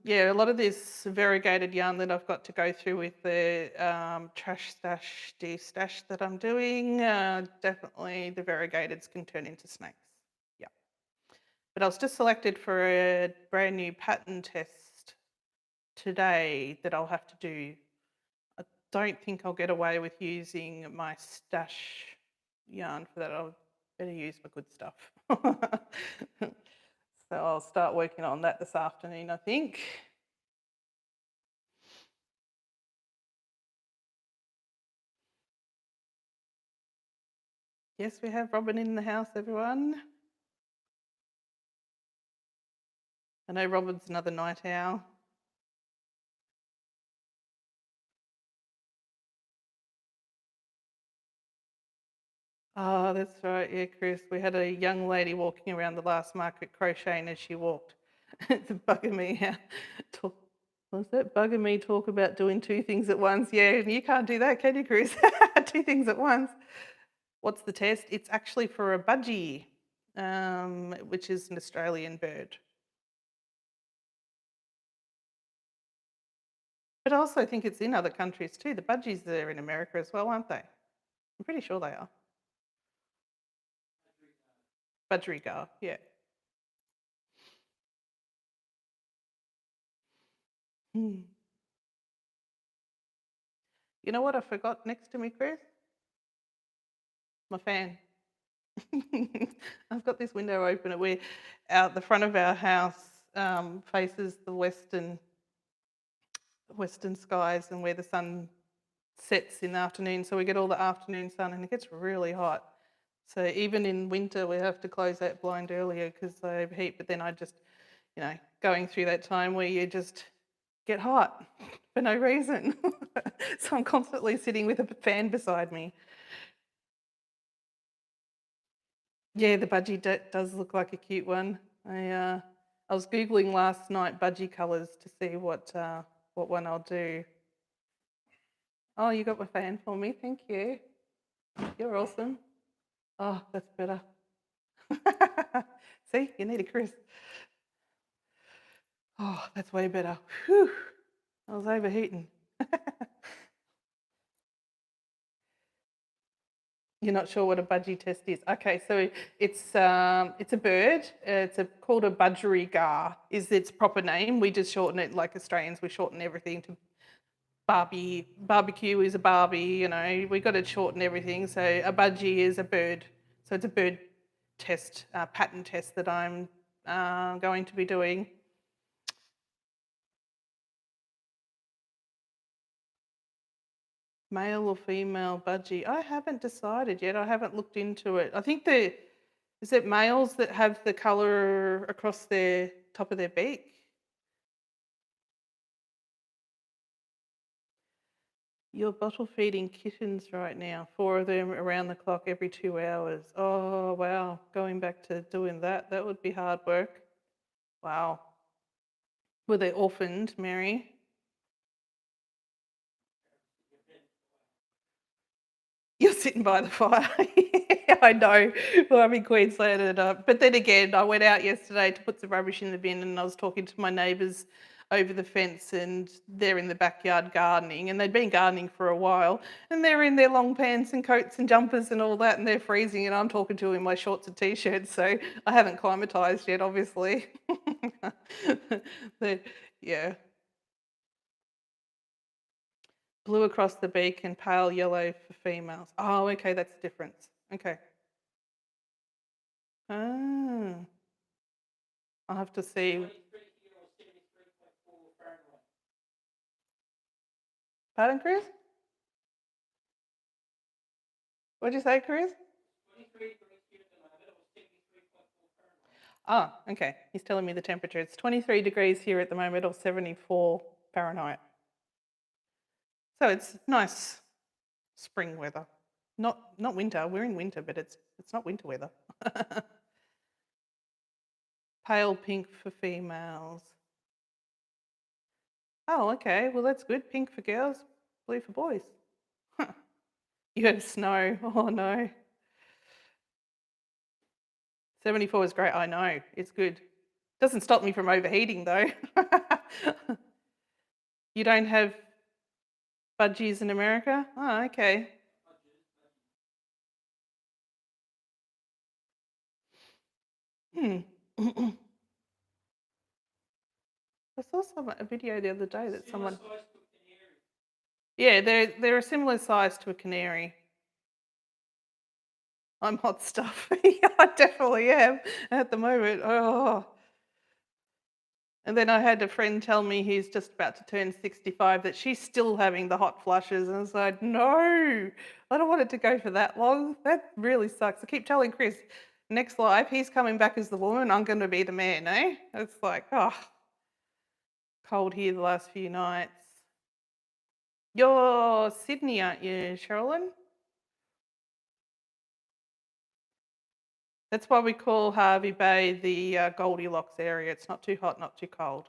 yeah, a lot of this variegated yarn that I've got to go through with the trash stash, de-stash that I'm doing, definitely the variegateds can turn into snakes. Yeah. But I was just selected for a brand new pattern test today that I'll have to do. I don't think I'll get away with using my stash yarn for that. I'll better use my good stuff. So I'll start working on that this afternoon, I think. Yes, we have Robin in the house, everyone. I know Robin's another night owl. Oh, that's right. Yeah, Chris. We had a young lady walking around the last market crocheting as she walked. It's bugging me. Was that bugging me? Talk about doing two things at once. Yeah, and you can't do that, can you, Chris? Two things at once. What's the test? It's actually for a budgie, which is an Australian bird. But I also think it's in other countries too. The budgies are in America as well, aren't they? I'm pretty sure they are. Budgerigar, yeah. Hmm. You know what I forgot next to me, Chris? My fan. I've got this window open. We're out the front of our house faces the western skies and where the sun sets in the afternoon, so we get all the afternoon sun and it gets really hot. So even in winter we have to close that blind earlier because they overheat, but then I just, going through that time where you just get hot for no reason. So I'm constantly sitting with a fan beside me. Yeah, the budgie does look like a cute one. I was Googling last night budgie colours to see what one I'll do. Oh, you got my fan for me, thank you. You're awesome. Oh, that's better. See, you need a Chris. Oh, that's way better. Whew, I was overheating. You're not sure what a budgie test is? Okay, so it's a bird. It's called a budgerigar. Is its proper name? We just shorten it like Australians. We shorten everything to Barbie. Barbecue is a Barbie. We got to shorten everything. So a budgie is a bird. So it's a bird test, pattern test that I'm going to be doing. Male or female budgie? I haven't decided yet. I haven't looked into it. I think is it males that have the colour across their top of their beak? You're bottle feeding kittens right now, 4 of them around the clock every 2 hours. Oh, wow. Going back to doing that would be hard work. Wow. Were they orphaned, Mary? You're sitting by the fire. Yeah, I know. Well, I'm in Queensland, but then again, I went out yesterday to put some rubbish in the bin, and I was talking to my neighbours over the fence, and they're in the backyard gardening, and they'd been gardening for a while, and they're in their long pants and coats and jumpers and all that, and they're freezing, and I'm talking to them in my shorts and t-shirts, so I haven't climatised yet, obviously. Yeah. Blue across the beak and pale yellow for females. Oh, okay, that's the difference. Okay. Ah, I'll have to see. Pardon, Chris? What'd you say, Chris? Ah, okay. He's telling me the temperature. It's 23 degrees here at the moment, or 74 Fahrenheit. So it's nice spring weather. Not winter. We're in winter, but it's not winter weather. Pale pink for females. Oh, okay. Well, that's good. Pink for girls, blue for boys. You have snow. Oh, no. 74 is great. I know. It's good. Doesn't stop me from overheating, though. You don't have budgies in America? Oh, okay. I saw a video the other day that someone... Yeah, they're a similar size to a canary. I'm hot stuff. Yeah, I definitely am at the moment. Oh. And then I had a friend tell me he's just about to turn 65 that she's still having the hot flushes. And I was like, no, I don't want it to go for that long. That really sucks. I keep telling Chris, next life, he's coming back as the woman, I'm going to be the man, eh? It's like, oh, cold here the last few nights. You're Sydney, aren't you, Sherilyn? That's why we call Harvey Bay the Goldilocks area. It's not too hot, not too cold.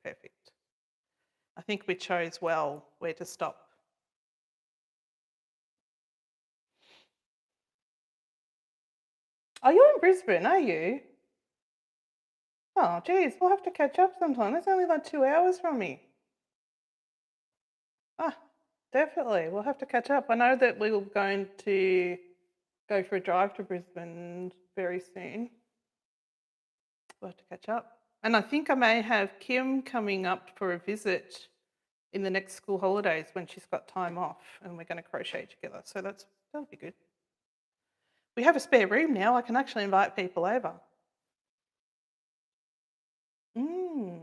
It's perfect. I think we chose well where to stop. Oh, you're in Brisbane, are you? Oh, geez, we'll have to catch up sometime. That's only like 2 hours from me. Ah, Definitely. We'll have to catch up. I know that we're going to go for a drive to Brisbane very soon. We'll have to catch up. And I think I may have Kim coming up for a visit in the next school holidays when she's got time off, and we're going to crochet together. So that'll be good. We have a spare room now. I can actually invite people over. No,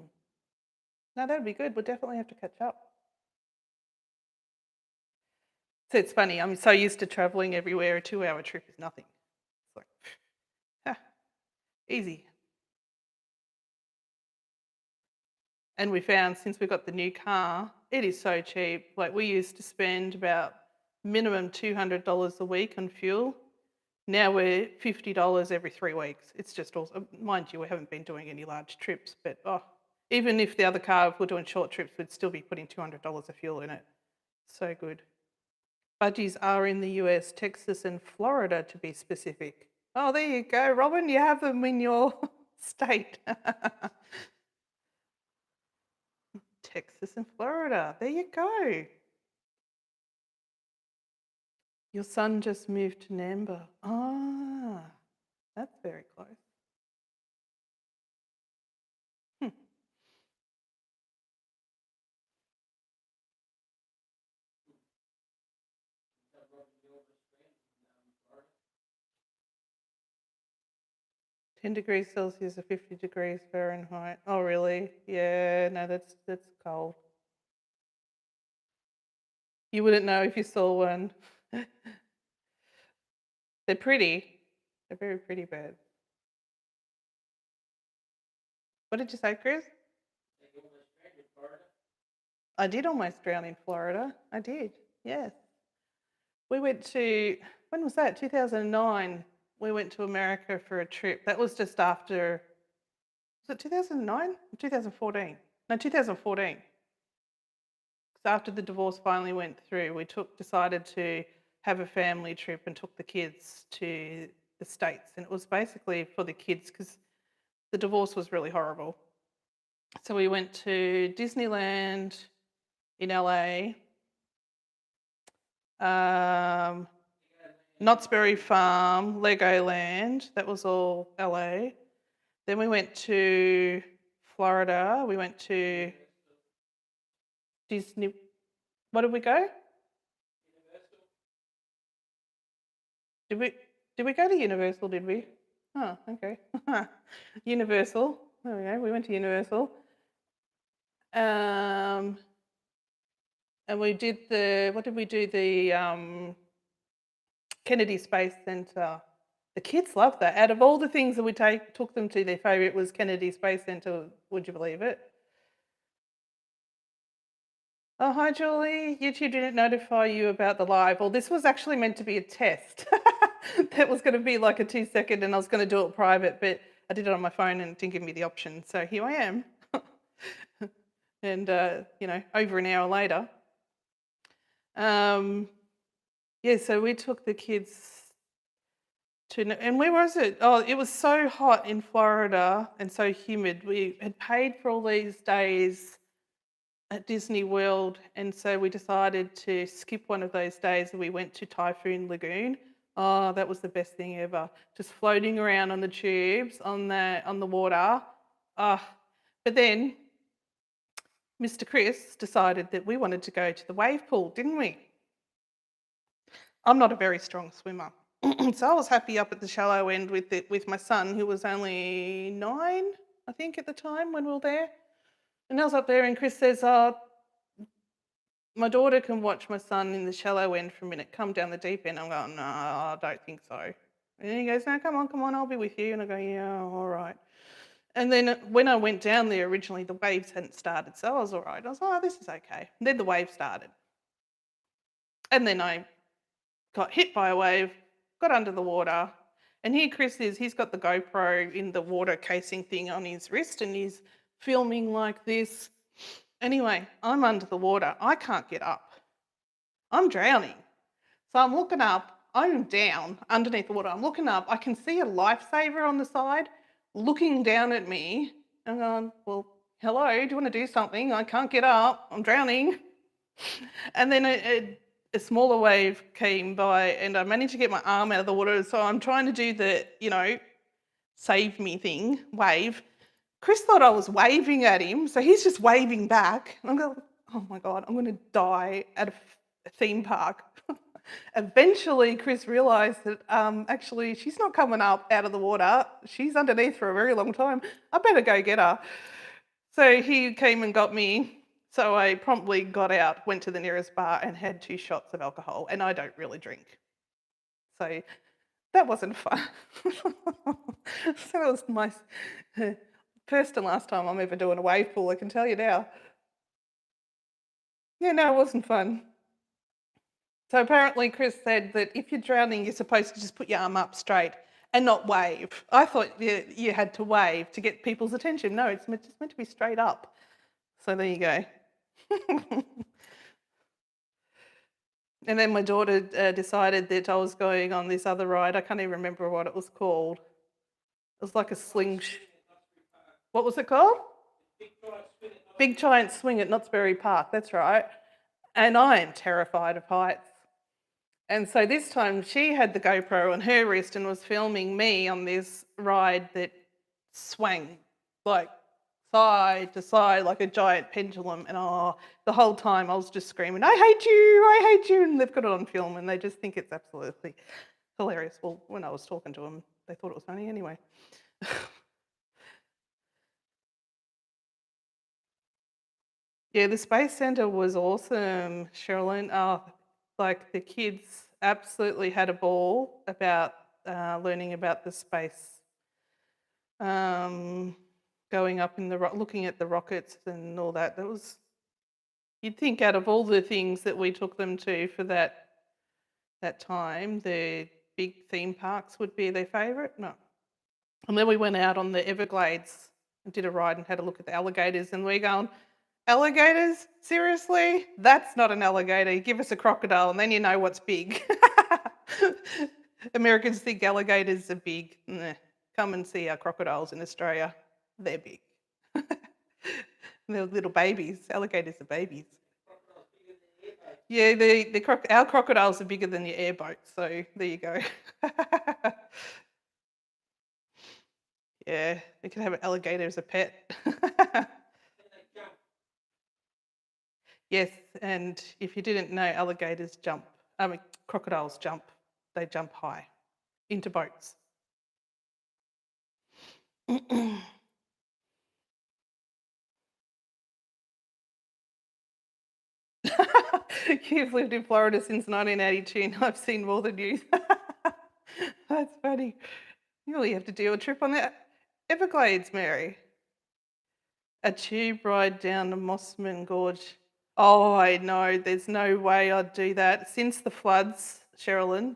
that'd be good. We'll definitely have to catch up. So it's funny. I'm so used to traveling everywhere. A 2-hour trip is nothing. It's like, easy. And we found since we got the new car, it is so cheap. Like we used to spend about minimum $200 a week on fuel. Now we're $50 every 3 weeks. It's just awesome. Mind you, we haven't been doing any large trips, but even if the other car, if we're doing short trips, we'd still be putting $200 of fuel in it. So good. Budgies are in the US, Texas and Florida to be specific. Oh, there you go, Robin. You have them in your state. Texas and Florida. There you go. Your son just moved to Namba. Ah, that's very close. $10 degrees Celsius or 50 degrees Fahrenheit. Oh, really? Yeah, no, that's cold. You wouldn't know if you saw one. They're pretty. They're very pretty birds. What did you say, Chris? I did almost drown in Florida. I did, yes. We went to, when was that? 2009. We went to America for a trip. That was just after, was it 2009 or 2014? No, 2014. So after the divorce finally went through, we decided to have a family trip and took the kids to the States. And it was basically for the kids because the divorce was really horrible. So we went to Disneyland in LA, Knott's Berry Farm, Legoland, that was all LA. Then we went to Florida, we went to Disney. What did we go? Did we go to Universal, did we? Oh, okay. Universal. There we go. We went to Universal. And we did what did we do? The Kennedy Space Centre. The kids loved that. Out of all the things that we took them to, their favourite was Kennedy Space Centre. Would you believe it? Oh, hi, Julie. YouTube didn't notify you about the live. Well, this was actually meant to be a test. That was going to be like a 2-second and I was going to do it private, but I did it on my phone and it didn't give me the option. So here I am. And, over an hour later. Yeah, so we took the kids to, and where was it? Oh, it was so hot in Florida and so humid. We had paid for all these days at Disney World, and so we decided to skip one of those days and we went to Typhoon Lagoon. Oh, that was the best thing ever. Just floating around on the tubes on the water. But then Mr. Chris decided that we wanted to go to the wave pool, didn't we? I'm not a very strong swimmer. So I was happy up at the shallow end with my son, who was only 9, I think, at the time when we were there. And I was up there and Chris says, my daughter can watch my son in the shallow end for a minute, come down the deep end. I'm going, no, I don't think so. And he goes, no, come on, I'll be with you. And I go, yeah, all right. And then when I went down there originally, the waves hadn't started, so I was all right. I was, this is okay. And then the wave started. And then I got hit by a wave, got under the water, and here Chris is, he's got the GoPro in the water casing thing on his wrist and he's filming like this. Anyway, I'm under the water. I can't get up. I'm drowning. So I'm looking up. I'm down underneath the water. I'm looking up. I can see a lifesaver on the side looking down at me. I'm going, well, hello, do you want to do something? I can't get up. I'm drowning. And then a smaller wave came by and I managed to get my arm out of the water. So I'm trying to do the, save me thing, wave. Chris thought I was waving at him, so he's just waving back. And I'm going, oh my God, I'm going to die at a theme park. Eventually, Chris realised that actually she's not coming up out of the water. She's underneath for a very long time. I better go get her. So he came and got me. So I promptly got out, went to the nearest bar and had 2 shots of alcohol. And I don't really drink. So that wasn't fun. So it was my first and last time I'm ever doing a wave pool, I can tell you now. Yeah, no, it wasn't fun. So apparently Chris said that if you're drowning, you're supposed to just put your arm up straight and not wave. I thought you had to wave to get people's attention. No, it's just meant to be straight up. So there you go. And then my daughter decided that I was going on this other ride. I can't even remember what it was called. It was like a sling. What was it called? Big Giant Swing at Knott's Berry Park. That's right. And I am terrified of heights. And so this time she had the GoPro on her wrist and was filming me on this ride that swung like side to side like a giant pendulum. And the whole time I was just screaming, I hate you. And they've got it on film and they just think it's absolutely hilarious. Well, when I was talking to them, they thought it was funny anyway. Yeah, the Space Centre was awesome, Sherilyn. Like the kids absolutely had a ball about learning about the space, going up in looking at the rockets and all that. You'd think out of all the things that we took them to for that time, the big theme parks would be their favourite. No. And then we went out on the Everglades and did a ride and had a look at the alligators and we're going, alligators? Seriously? That's not an alligator. Give us a crocodile and then you know what's big. Americans think alligators are big. Nah. Come and see our crocodiles in Australia. They're big. They're little babies. Alligators are babies. Yeah, our crocodiles are bigger than your airboats, so there you go. Yeah, we could have an alligator as a pet. Yes, and if you didn't know, crocodiles jump. They jump high into boats. You've lived in Florida since 1982 and I've seen more than you. That's funny. You really have to do a trip on the Everglades, Mary. A tube ride down the Mossman Gorge. Oh, I know. There's no way I'd do that. Since the floods, Sherilyn,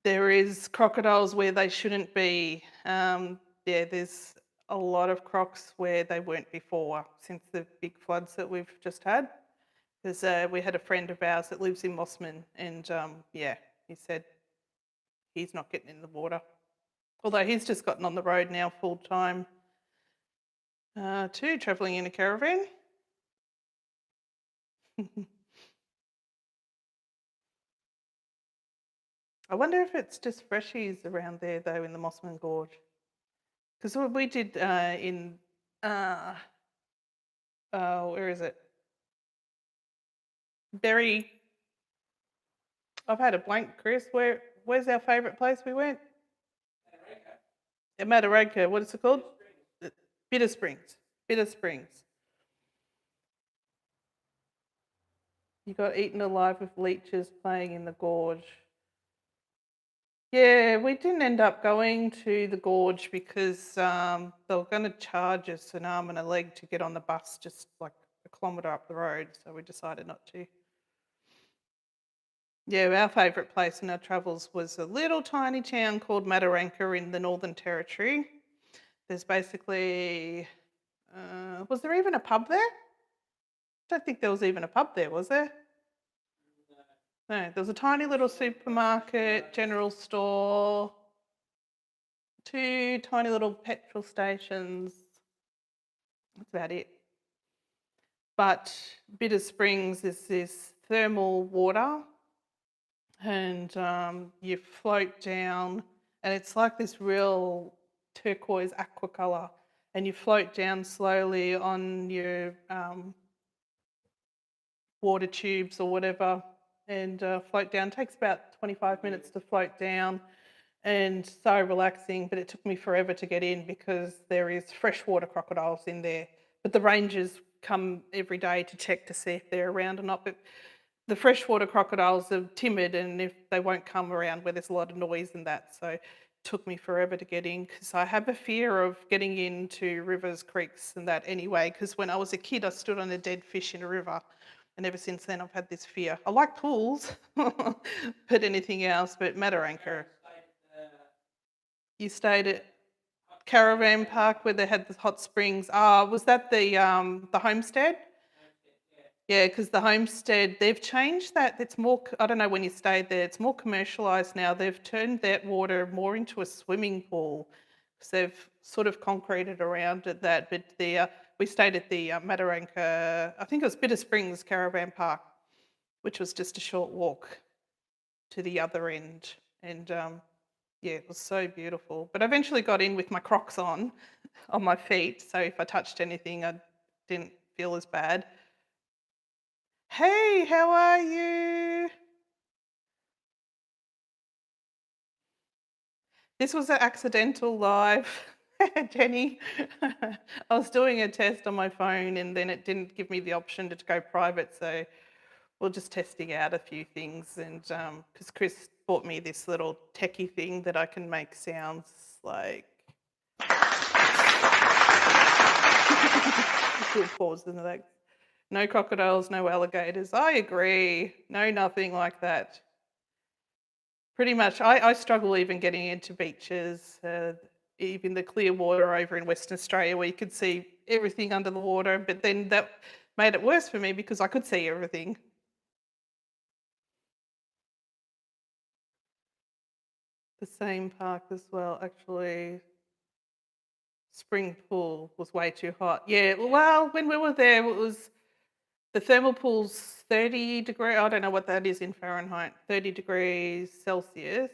there is crocodiles where they shouldn't be. There's a lot of crocs where they weren't before since the big floods that we've just had. Because we had a friend of ours that lives in Mossman and he said he's not getting in the water. Although he's just gotten on the road now full time too, travelling in a caravan. I wonder if it's just freshies around there though in the Mossman Gorge. Because what we did where is it? I've had a blank, Chris. Where's our favourite place we went? At Mataranka. What is it called? Bitter Springs. Bitter Springs. You got eaten alive with leeches playing in the gorge. Yeah, we didn't end up going to the gorge because they were going to charge us an arm and a leg to get on the bus just like a kilometre up the road, so we decided not to. Yeah, our favourite place in our travels was a little tiny town called Mataranka in the Northern Territory. There's basically, was there even a pub there? I don't think there was even a pub there, was there? No, there was a tiny little supermarket, general store, 2 tiny little petrol stations. That's about it. But Bitter Springs is this thermal water, and you float down, and it's like this real turquoise aqua colour, and you float down slowly on your water tubes or whatever, and float down. It takes about 25 minutes to float down, and so relaxing, but it took me forever to get in because there is freshwater crocodiles in there. But the rangers come every day to check to see if they're around or not. But the freshwater crocodiles are timid, and if they won't come around where there's a lot of noise and that. So it took me forever to get in because I have a fear of getting into rivers, creeks and that anyway, because when I was a kid I stood on a dead fish in a river, and ever since then I've had this fear. I like pools, but anything else, but Mataranka. You stayed at Caravan Park where they had the hot springs. Was that the homestead? Yeah, because the homestead, they've changed that. It's more, I don't know when you stayed there, it's more commercialised now. They've turned that water more into a swimming pool because they've sort of concreted around it that. But we stayed at the Mataranka, I think it was Bitter Springs Caravan Park, which was just a short walk to the other end. And yeah, it was so beautiful. But I eventually got in with my Crocs on my feet, so if I touched anything, I didn't feel as bad. Hey, how are you? This was an accidental live, Jenny. I was doing a test on my phone and then it didn't give me the option to go private, so we're just testing out a few things. And because Chris bought me this little techie thing that I can make sounds like. Good pause in that. No crocodiles, no alligators. I agree. No, nothing like that. Pretty much, I struggle even getting into beaches, even the clear water over in Western Australia where you could see everything under the water, but then that made it worse for me because I could see everything. The same park as well, actually. Spring pool was way too hot. Yeah, well, when we were there, it was the thermal pool's 30 degrees, I don't know what that is in Fahrenheit, 30 degrees Celsius.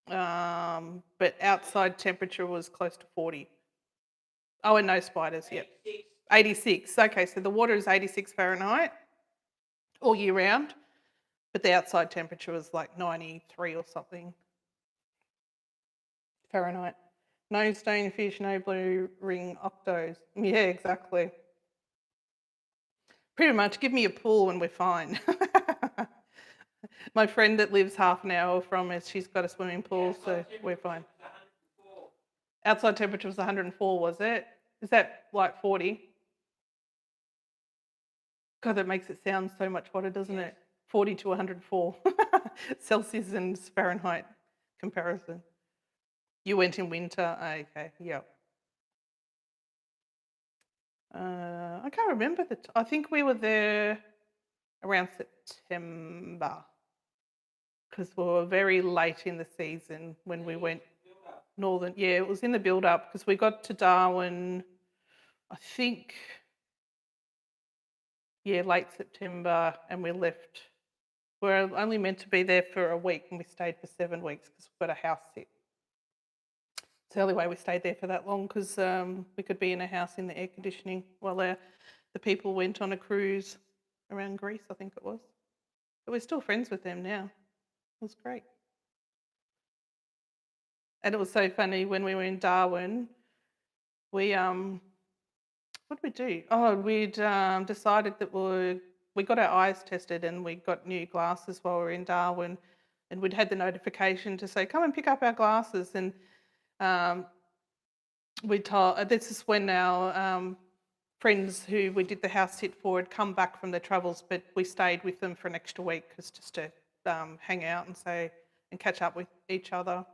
But outside temperature was close to 40. Oh, and no spiders, yep. 86. Okay, so the water is 86 Fahrenheit all year round, but the outside temperature was like 93 or something Fahrenheit. No stonefish, no blue ring octos. Yeah, exactly. Pretty much, give me a pool and we're fine. My friend that lives half an hour from us, she's got a swimming pool, so we're fine. Outside temperature was 104, was it? Is that like 40? God, that makes it sound so much hotter, doesn't it? 40 to 104 Celsius and Fahrenheit comparison. You went in winter? Okay, yeah. I can't remember I think we were there around September because we were very late in the season when we went northern. Yeah, it was in the build-up because we got to Darwin, I think, yeah, late September, and we left. We're only meant to be there for a week and we stayed for 7 weeks because we've got a house sit. It's the only way we stayed there for that long because we could be in a house in the air conditioning while the people went on a cruise around Greece, I think it was. But we're still friends with them now. It was great. And it was so funny when we were in Darwin, we what did we do? Oh, we'd decided that we got our eyes tested and we got new glasses while we were in Darwin, and we'd had the notification to say, come and pick up our glasses. And we told, this is when our friends who we did the house sit for had come back from their travels, but we stayed with them for an extra week just to hang out and catch up with each other.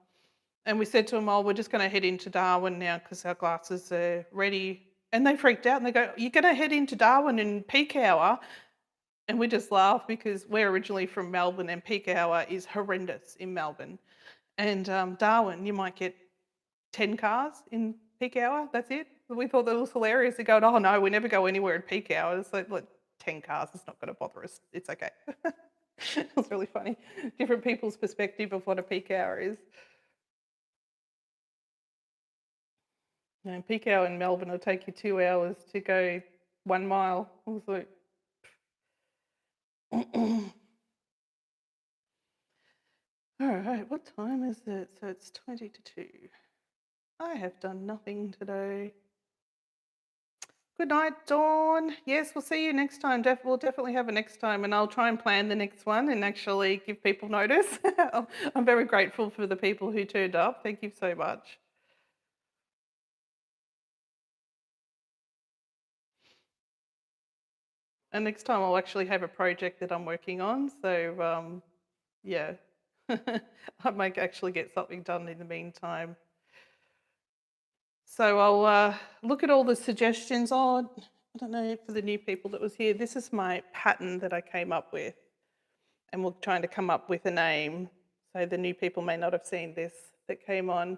And we said to them, oh, we're just going to head into Darwin now because our glasses are ready. And they freaked out and they go, you're going to head into Darwin in peak hour? And we just laughed because we're originally from Melbourne and peak hour is horrendous in Melbourne. And Darwin, you might get 10 cars in peak hour, that's it. We thought that was hilarious. They're going, oh no, we never go anywhere at peak hour. It's like 10 cars, it's not going to bother us. It's okay. It was really funny. Different people's perspective of what a peak hour is. Peak hour in Melbourne will take you 2 hours to go 1 mile. I was like, all right, what time is it? So it's 20 to 2. I have done nothing today. Good night, Dawn. Yes, we'll see you next time. We'll definitely have a next time, and I'll try and plan the next one and actually give people notice. I'm very grateful for the people who turned up. Thank you so much. And next time I'll actually have a project that I'm working on. So, yeah, I might actually get something done in the meantime. So I'll look at all the suggestions. Oh, I don't know, for the new people that was here, this is my pattern that I came up with. And we're trying to come up with a name. So the new people may not have seen this that came on.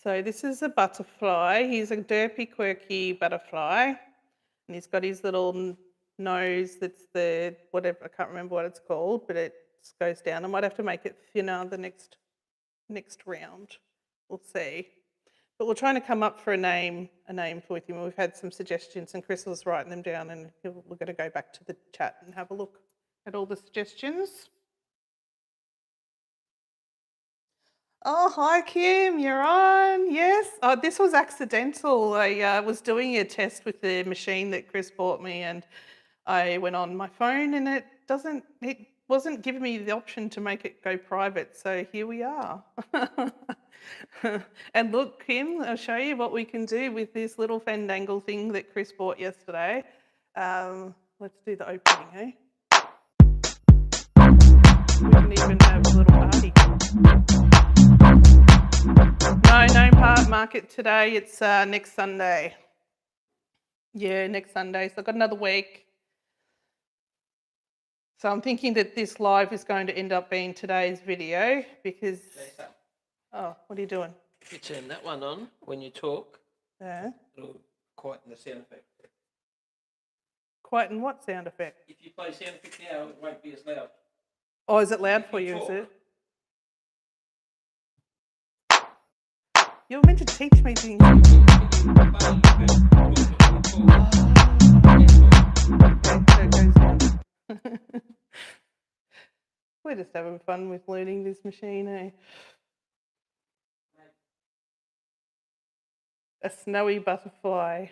So this is a butterfly. He's a derpy, quirky butterfly. And he's got his little nose that's the, whatever, I can't remember what it's called, but it goes down. I might have to make it thinner the next round. We'll see. But we're trying to come up for a name for him. We've had some suggestions and Chris was writing them down, and we're going to go back to the chat and have a look at all the suggestions. Oh, hi Kim, you're on. Yes. Oh, this was accidental. I was doing a test with the machine that Chris bought me, and I went on my phone, and it wasn't giving me the option to make it go private. So here we are. And look, Kim, I'll show you what we can do with this little fandangle thing that Chris bought yesterday. Let's do the opening, eh? We can even have a little party. No market today. It's next Sunday. Yeah, next Sunday. So I've got another week. So I'm thinking that this live is going to end up being today's video because... Oh, what are you doing? If you turn that one on when you talk, Yeah. it'll quieten the sound effect. Quieten what sound effect? If you play sound effect now, it won't be as loud. Oh, is it loud for If you, you is talk. it? You're meant to teach me things. We're just having fun with learning this machine, eh? A snowy butterfly.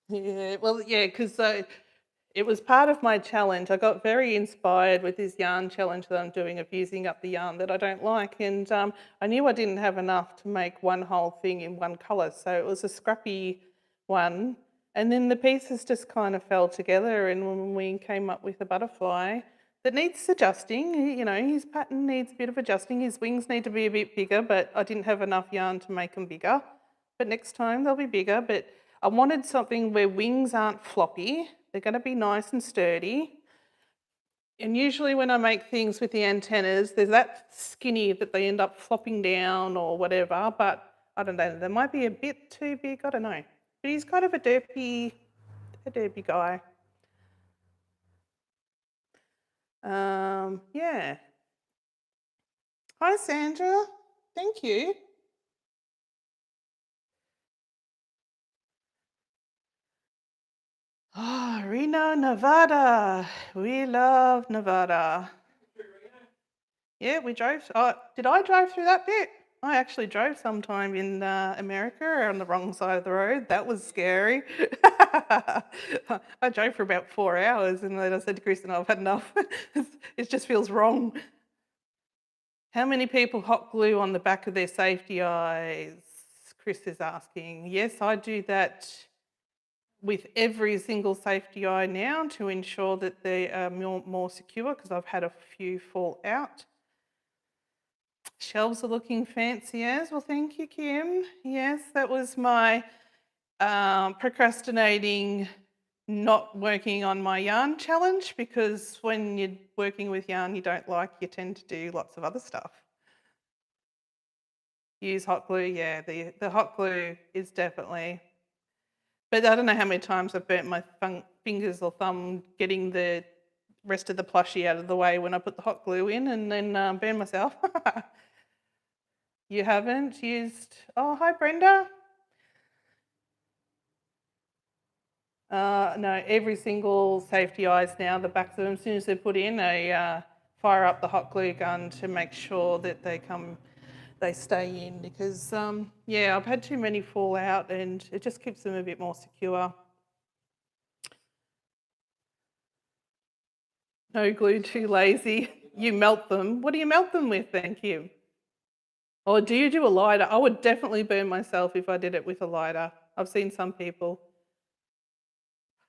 Yeah, well, yeah, because it was part of my challenge. I got very inspired with this yarn challenge that I'm doing of using up the yarn that I don't like, and I knew I didn't have enough to make one whole thing in one colour, so it was a scrappy one, and then the pieces just kind of fell together, and when we came up with a butterfly that needs adjusting, you know, his pattern needs a bit of adjusting, his wings need to be a bit bigger, but I didn't have enough yarn to make them bigger, but next time they'll be bigger. But I wanted something where wings aren't floppy, they're going to be nice and sturdy. And usually when I make things with the antennas, there's that skinny that they end up flopping down or whatever, but I don't know, they might be a bit too big, I don't know. But he's kind of a derpy guy. Yeah. Hi, Sandra. Thank you. Oh, Reno, Nevada. We love Nevada. Yeah, we drove. Oh, did I drive through that bit? I actually drove sometime in America on the wrong side of the road. That was scary. I drove for about 4 hours and then I said to Kristen, I've had enough. It just feels wrong. How many people hot glue on the back of their safety eyes? Chris is asking. Yes, I do that with every single safety eye now to ensure that they are more secure because I've had a few fall out. Shelves are looking fancy as well. Thank you, Kim. Yes, that was my procrastinating not working on my yarn challenge, because when you're working with yarn you don't like, you tend to do lots of other stuff. Use hot glue, yeah. The hot glue is definitely. But I don't know how many times I've burnt my fingers or thumb getting the rest of the plushie out of the way when I put the hot glue in and then burn myself. You haven't used... Oh, hi, Brenda. No, every single safety eyes now, the backs of them, as soon as they're put in, they fire up the hot glue gun to make sure that they stay in because, yeah, I've had too many fall out and it just keeps them a bit more secure. No glue, too lazy. You melt them. What do you melt them with then, Kim? Or do you do a lighter? I would definitely burn myself if I did it with a lighter. I've seen some people.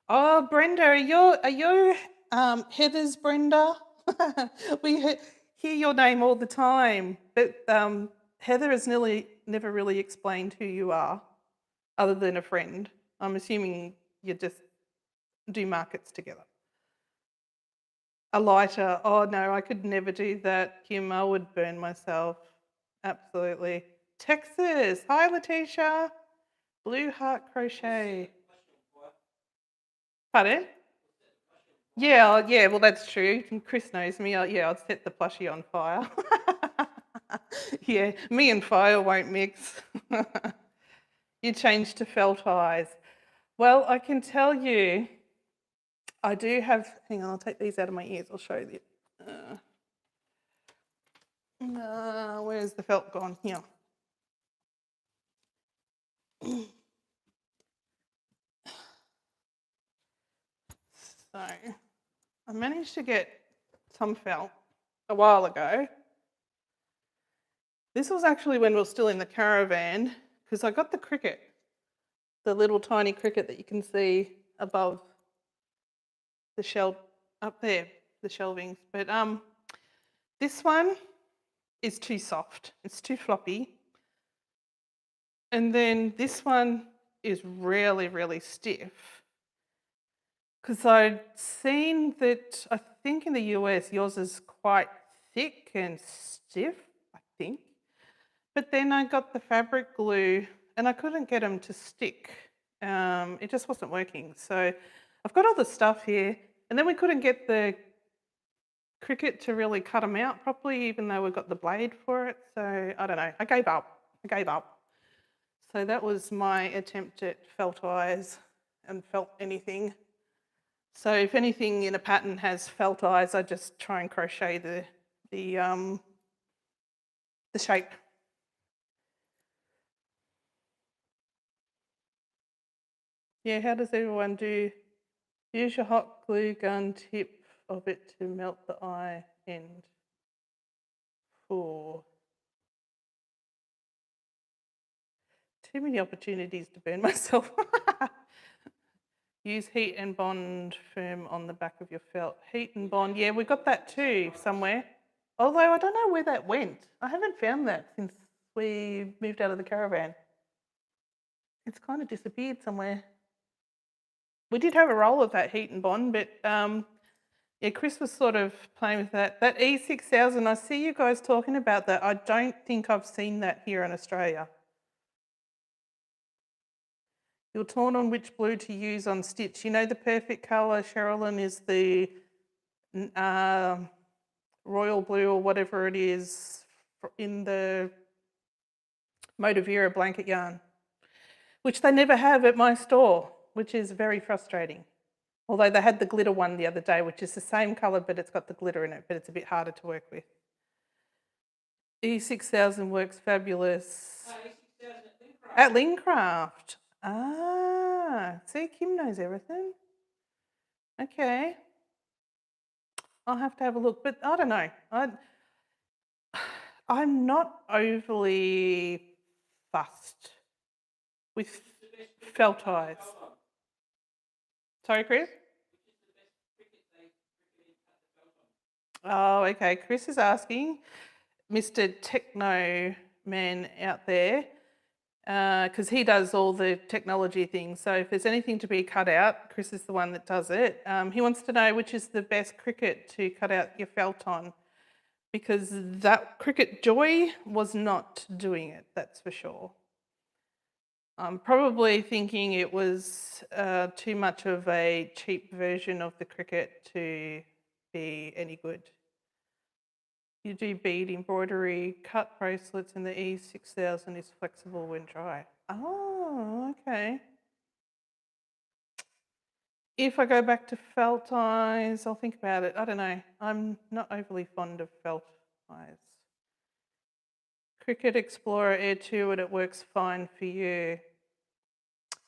Oh, Brenda, are you Heather's Brenda? We hear your name all the time, but Heather has never really explained who you are, other than a friend. I'm assuming you just do markets together. A lighter. Oh no, I could never do that, Kim. I would burn myself. Absolutely. Texas. Hi, Letitia. Blue Heart Crochet. Pardon? Yeah, well, that's true. Chris knows me. Yeah, I'd set the plushie on fire. Yeah, me and fire won't mix. You changed to felt eyes. Well, I can tell you, I do have, hang on, I'll take these out of my ears. I'll show you. Where's the felt gone? Here. So, I managed to get some felt a while ago. This was actually when we were still in the caravan because I got the cricket, the little tiny cricket that you can see above the shelf up there, the shelvings. But this one is too soft. It's too floppy. And then this one is really, really stiff. Because I'd seen that, I think in the US, yours is quite thick and stiff, I think. But then I got the fabric glue and I couldn't get them to stick. It just wasn't working. So I've got all the stuff here and then we couldn't get the cricket to really cut them out properly, even though we've got the blade for it. So I don't know, I gave up. So that was my attempt at felt eyes and felt anything. So if anything in a pattern has felt eyes, I just try and crochet the shape. Yeah, how does everyone do? Use your hot glue gun tip of it to melt the eye end. Too many opportunities to burn myself. Use heat and bond firm on the back of your felt. Heat and bond, yeah, we got that too somewhere. Although I don't know where that went. I haven't found that since we moved out of the caravan. It's kind of disappeared somewhere. We did have a roll of that heat and bond, but yeah, Chris was sort of playing with that. That E6000, I see you guys talking about that. I don't think I've seen that here in Australia. You're torn on which blue to use on stitch. You know the perfect colour, Sherilyn, is the royal blue or whatever it is in the Motivera blanket yarn, which they never have at my store, which is very frustrating. Although they had the glitter one the other day, which is the same colour, but it's got the glitter in it, but it's a bit harder to work with. E6000 works fabulous. At Lincraft. Ah, see, Kim knows everything. Okay. I'll have to have a look, but I don't know. I'm not overly fussed with felt eyes. Sorry, Chris? Oh, okay. Chris is asking, Mr. Techno Man out there, because he does all the technology things. So if there's anything to be cut out, Chris is the one that does it. He wants to know which is the best cricket to cut out your felt on. because that Cricut Joy was not doing it, that's for sure. I'm probably thinking it was too much of a cheap version of the Cricut to be any good. You do bead embroidery, cut bracelets, and the E6000 is flexible when dry. Oh, okay. If I go back to felt eyes, I'll think about it. I don't know. I'm not overly fond of felt eyes. Cricut Explorer Air 2 and it works fine for you.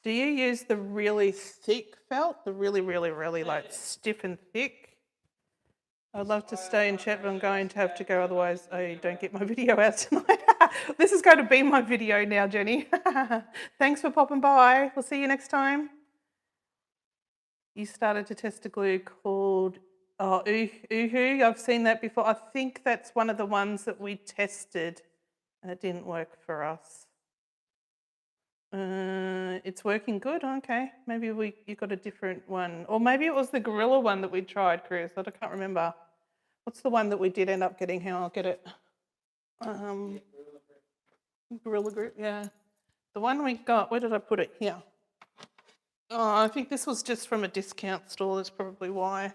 Do you use the really thick felt? The really, really, really like stiff and thick? I'd love to stay in chat, but I'm going to have to go, otherwise I don't get my video out tonight. This is going to be my video now, Jenny. Thanks for popping by. We'll see you next time. You started to test a glue called Uhu. I've seen that before. I think that's one of the ones that we tested and it didn't work for us. It's working good. Okay, maybe you got a different one, or maybe it was the Gorilla one that we tried, Chris. I can't remember. What's the one that we did end up getting? How I'll get it. Gorilla Grip. Yeah, the one we got. Where did I put it? Here. Oh, I think this was just from a discount store. That's probably why.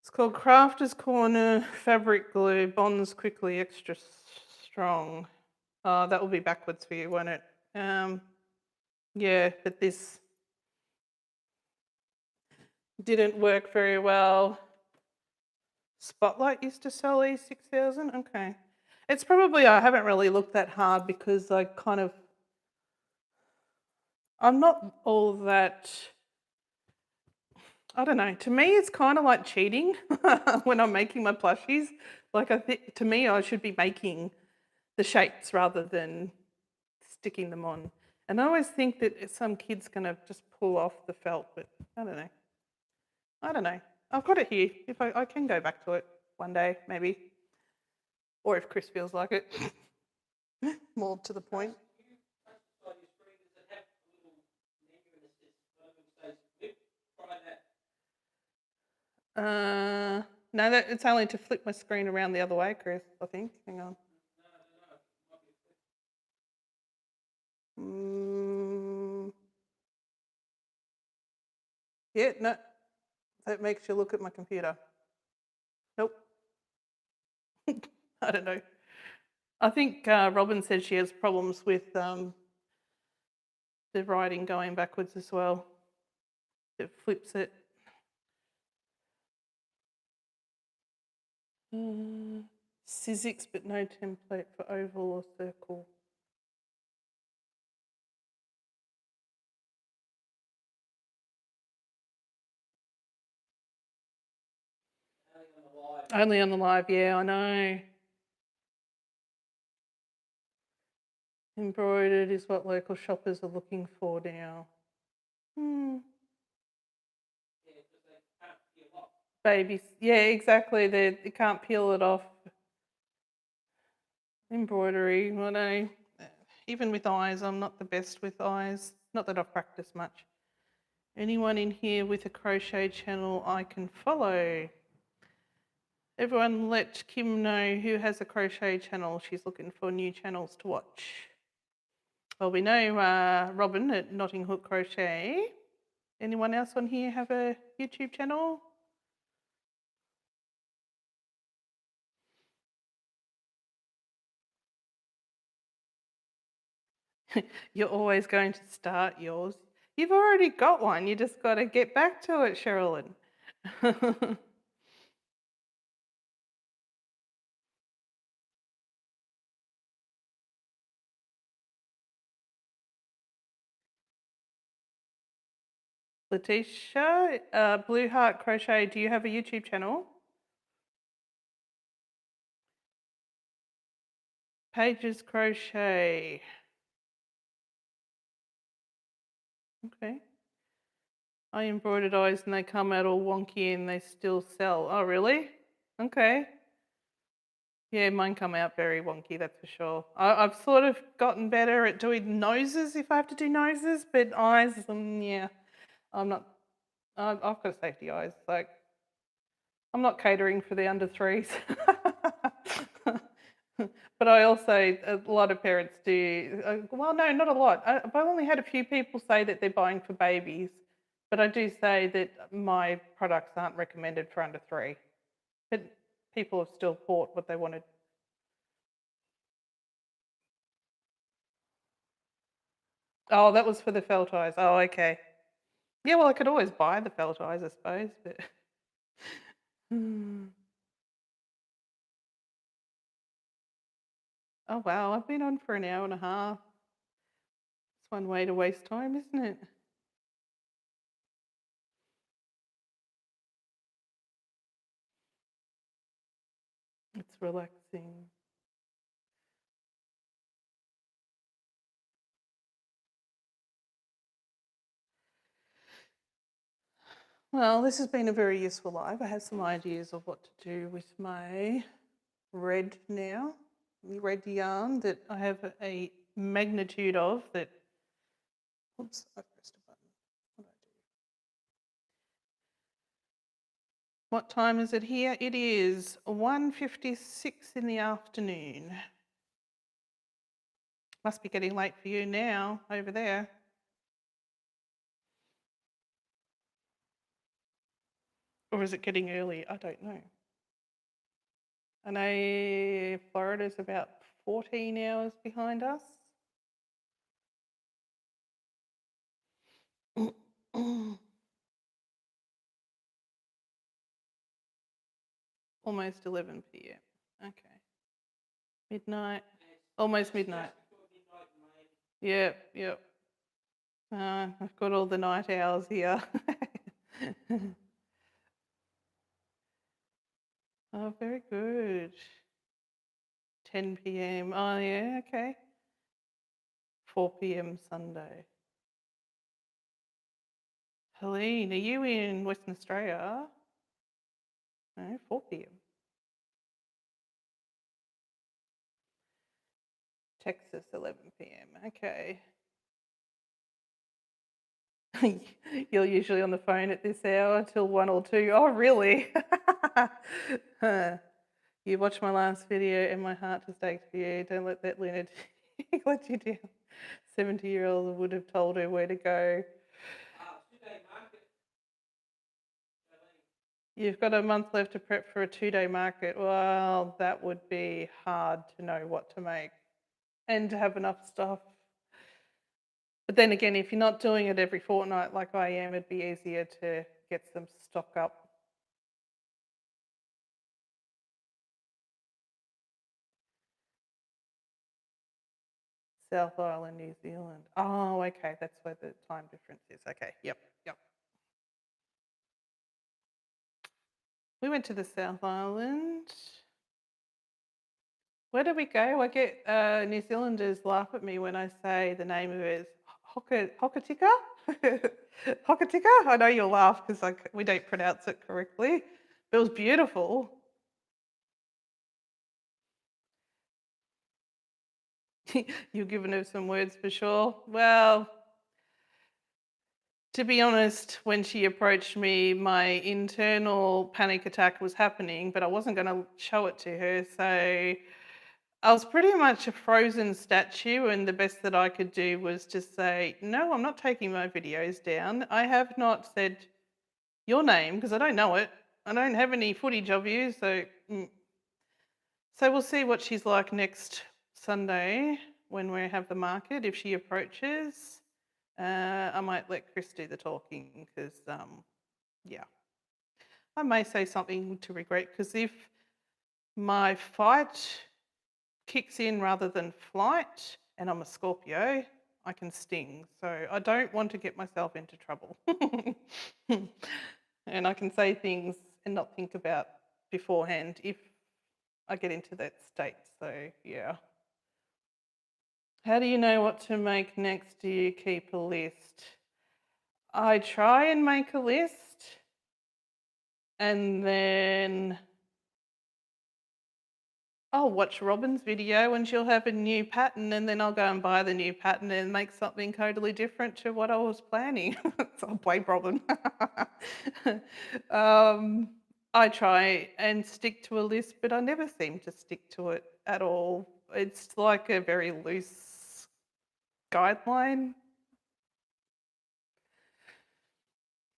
It's called Crafter's Corner Fabric Glue. Bonds quickly, extra strong. Oh, that will be backwards for you, won't it? Yeah, but this didn't work very well. Spotlight used to sell E6000. Okay. It's probably, I haven't really looked that hard because I'm not all that, I don't know. To me, it's kind of like cheating when I'm making my plushies. Like, I think to me, I should be making the shapes rather than sticking them on. And I always think that some kid's going to just pull off the felt, but I don't know. I've got it here. If I can go back to it one day, maybe. Or if Chris feels like it. More to the point. No, it's only to flip my screen around the other way, Chris, I think. Hang on. Yeah, no. That makes you look at my computer. Nope. I don't know. I think Robin said she has problems with the writing going backwards as well. It flips it. Sizzix, but no template for oval or circle. Only on the live, yeah, I know. Embroidered is what local shoppers are looking for now. Babies, yeah, exactly. They can't peel it off. Embroidery, I know. Even with eyes, I'm not the best with eyes. Not that I've practiced much. Anyone in here with a crochet channel I can follow? Everyone let Kim know who has a crochet channel. She's looking for new channels to watch. Well, we know Robin at Notting Hook Crochet. Anyone else on here have a YouTube channel? You're always going to start yours. You've already got one. You just got to get back to it, Sherilyn. Letitia, Blue Heart Crochet, do you have a YouTube channel? Pages Crochet. Okay. I embroidered eyes and they come out all wonky and they still sell. Oh, really? Okay. Yeah, mine come out very wonky, that's for sure. I've sort of gotten better at doing noses if I have to do noses, but eyes, yeah, I'm not. I've got safety eyes. Like, I'm not catering for the under threes. But I also, a lot of parents do, well, no, not a lot. I've only had a few people say that they're buying for babies, but I do say that my products aren't recommended for under 3. But people have still bought what they wanted. Oh, that was for the felt eyes. Oh, okay. Yeah, well, I could always buy the felt eyes, I suppose, but. Hmm. Oh, wow, I've been on for an hour and a half. It's one way to waste time, isn't it? It's relaxing. Well, this has been a very useful live. I have some ideas of what to do with my red now, red yarn that I have a magnitude of that. Oops, I pressed a button. What did I do? What time is it here? It is 1:56 in the afternoon. Must be getting late for you now over there. Or is it getting early? I don't know. I know Florida's about 14 hours behind us. Almost 11 p.m. Okay. Midnight. Almost midnight. Yep, yep. I've got all the night hours here. Oh, very good. 10 p.m. Oh, yeah, okay. 4 p.m. Sunday. Helene, are you in Western Australia? No, 4 p.m. Texas, 11 p.m. Okay. You're usually on the phone at this hour till 1 or 2. Oh, really? You watched my last video and my heart just ached for you. Don't let that Luna let you down. 70-year-old would have told her where to go. You've got a month left to prep for a 2-day market. Well, that would be hard to know what to make and to have enough stuff. But then again, if you're not doing it every fortnight like I am, it'd be easier to get some stock up. South Island, New Zealand. Oh, okay, that's where the time difference is. Okay, yep. We went to the South Island. Where did we go? I get New Zealanders laugh at me when I say the name of it is Hokitika? Hokitika? I know you'll laugh because we don't pronounce it correctly. But it was beautiful. You've given her some words for sure. Well, to be honest, when she approached me, my internal panic attack was happening, but I wasn't going to show it to her. So I was pretty much a frozen statue, and the best that I could do was just say, no, I'm not taking my videos down. I have not said your name because I don't know it. I don't have any footage of you. So we'll see what she's like next Sunday when we have the market. If she approaches, I might let Chris do the talking because, yeah, I may say something to regret because if my fight kicks in rather than flight and I'm a Scorpio, I can sting. So I don't want to get myself into trouble. And I can say things and not think about beforehand if I get into that state. So, yeah. How do you know what to make next? Do you keep a list? I try and make a list and then I'll watch Robin's video and she'll have a new pattern and then I'll go and buy the new pattern and make something totally different to what I was planning. So I'll blame Robin. I try and stick to a list, but I never seem to stick to it at all. It's like a very loose guideline.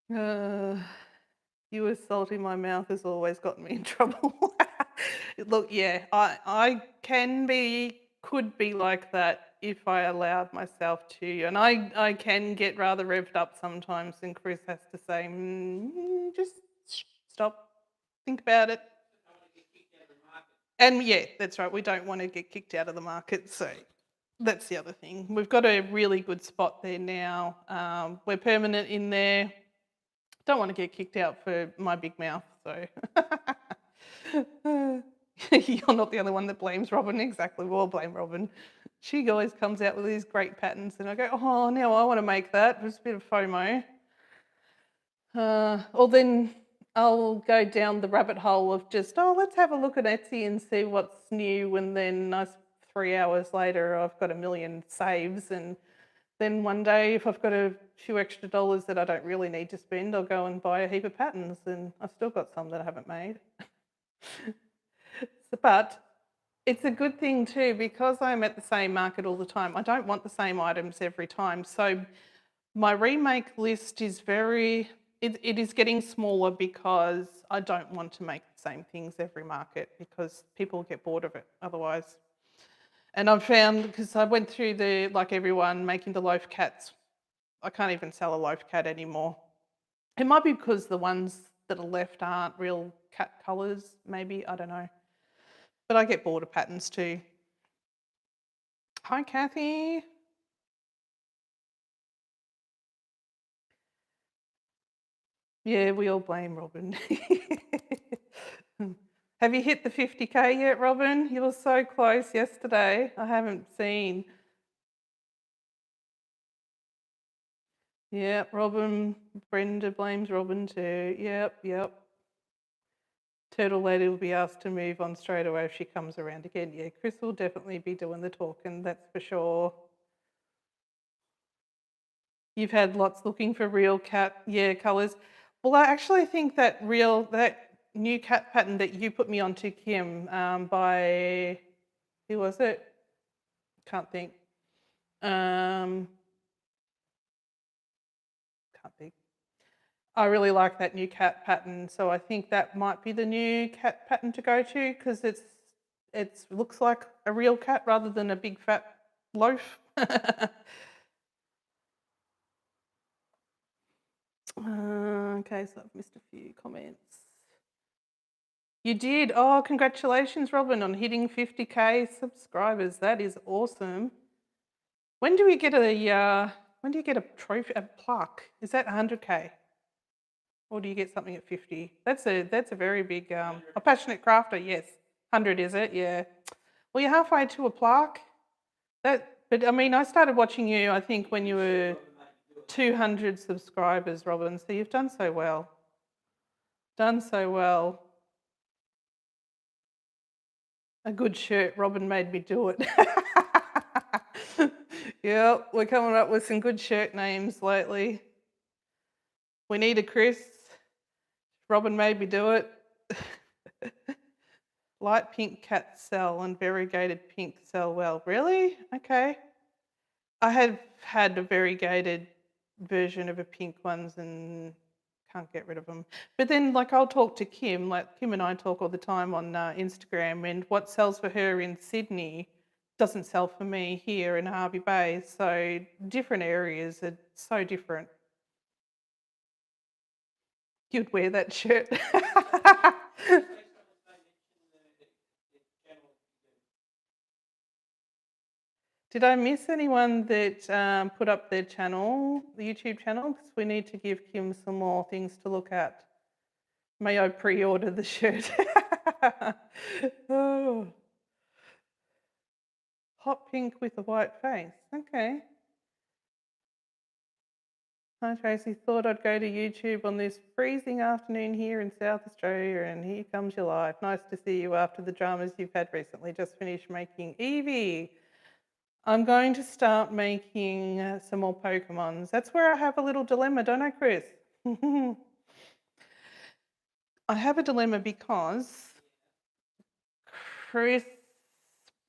You assaulting my mouth has always gotten me in trouble. Look, yeah, I could be like that if I allowed myself to. And I can get rather revved up sometimes, and Chris has to say, just stop, think about it. And yeah, that's right, we don't want to get kicked out of the market, so that's the other thing. We've got a really good spot there now. We're permanent in there. Don't want to get kicked out for my big mouth, so. You're not the only one that blames Robin. Exactly, we'll blame Robin. She always comes out with these great patterns, and I go, oh, now I want to make that. It's a bit of FOMO. Or then I'll go down the rabbit hole of just, let's have a look at Etsy and see what's new, and then 3 hours later I've got a million saves, and then one day if I've got a few extra dollars that I don't really need to spend, I'll go and buy a heap of patterns, and I've still got some that I haven't made. But it's a good thing too, because I'm at the same market all the time. I don't want the same items every time. So my remake list is it is getting smaller because I don't want to make the same things every market, because people get bored of it otherwise. And I've found, because I went through like everyone, making the loaf cats. I can't even sell a loaf cat anymore. It might be because the ones that are left aren't real cat colours, maybe, I don't know. But I get bored of patterns too. Hi, Kathy. Yeah, we all blame Robin. Have you hit the 50K yet, Robin? You were so close yesterday. I haven't seen. Yeah, Robin, Brenda blames Robin too. Yep. Turtle Lady will be asked to move on straight away if she comes around again. Yeah, Chris will definitely be doing the talking, that's for sure. You've had lots looking for real cat, colours. Well, I actually think that new cat pattern that you put me onto, Kim, by, who was it? Can't think. Can't think. I really like that new cat pattern, so I think that might be the new cat pattern to go to, because it looks like a real cat rather than a big fat loaf. Okay, so I've missed a few comments. You did? Oh, congratulations, Robin, on hitting 50K subscribers. That is awesome. When do you get a trophy, a plaque? Is that 100K? Or do you get something at 50? That's a very big, a passionate crafter, yes. 100, is it? Yeah. Well, you're halfway to a plaque. But I mean, I started watching you, I think, when you were 200 subscribers, Robin, so you've done so well. A good shirt, Robin made me do it. Yeah, we're coming up with some good shirt names lately. We need a Chris. Robin made me do it. Light pink cats sell and variegated pink sell well. Really? Okay. I have had a variegated version of a pink ones and can't get rid of them. But then, like, I'll talk to Kim, like Kim and I talk all the time on Instagram, and what sells for her in Sydney doesn't sell for me here in Harvey Bay. So different areas are so different. You'd wear that shirt. Did I miss anyone that put up their channel, the YouTube channel? Because we need to give Kim some more things to look at. May I pre-order the shirt? Oh. Hot pink with a white face. Okay. Hi Tracy, thought I'd go to YouTube on this freezing afternoon here in South Australia, and here comes your life. Nice to see you after the dramas you've had recently. Just finished making Eevee. I'm going to start making some more Pokemons. That's where I have a little dilemma, don't I, Chris? I have a dilemma because Chris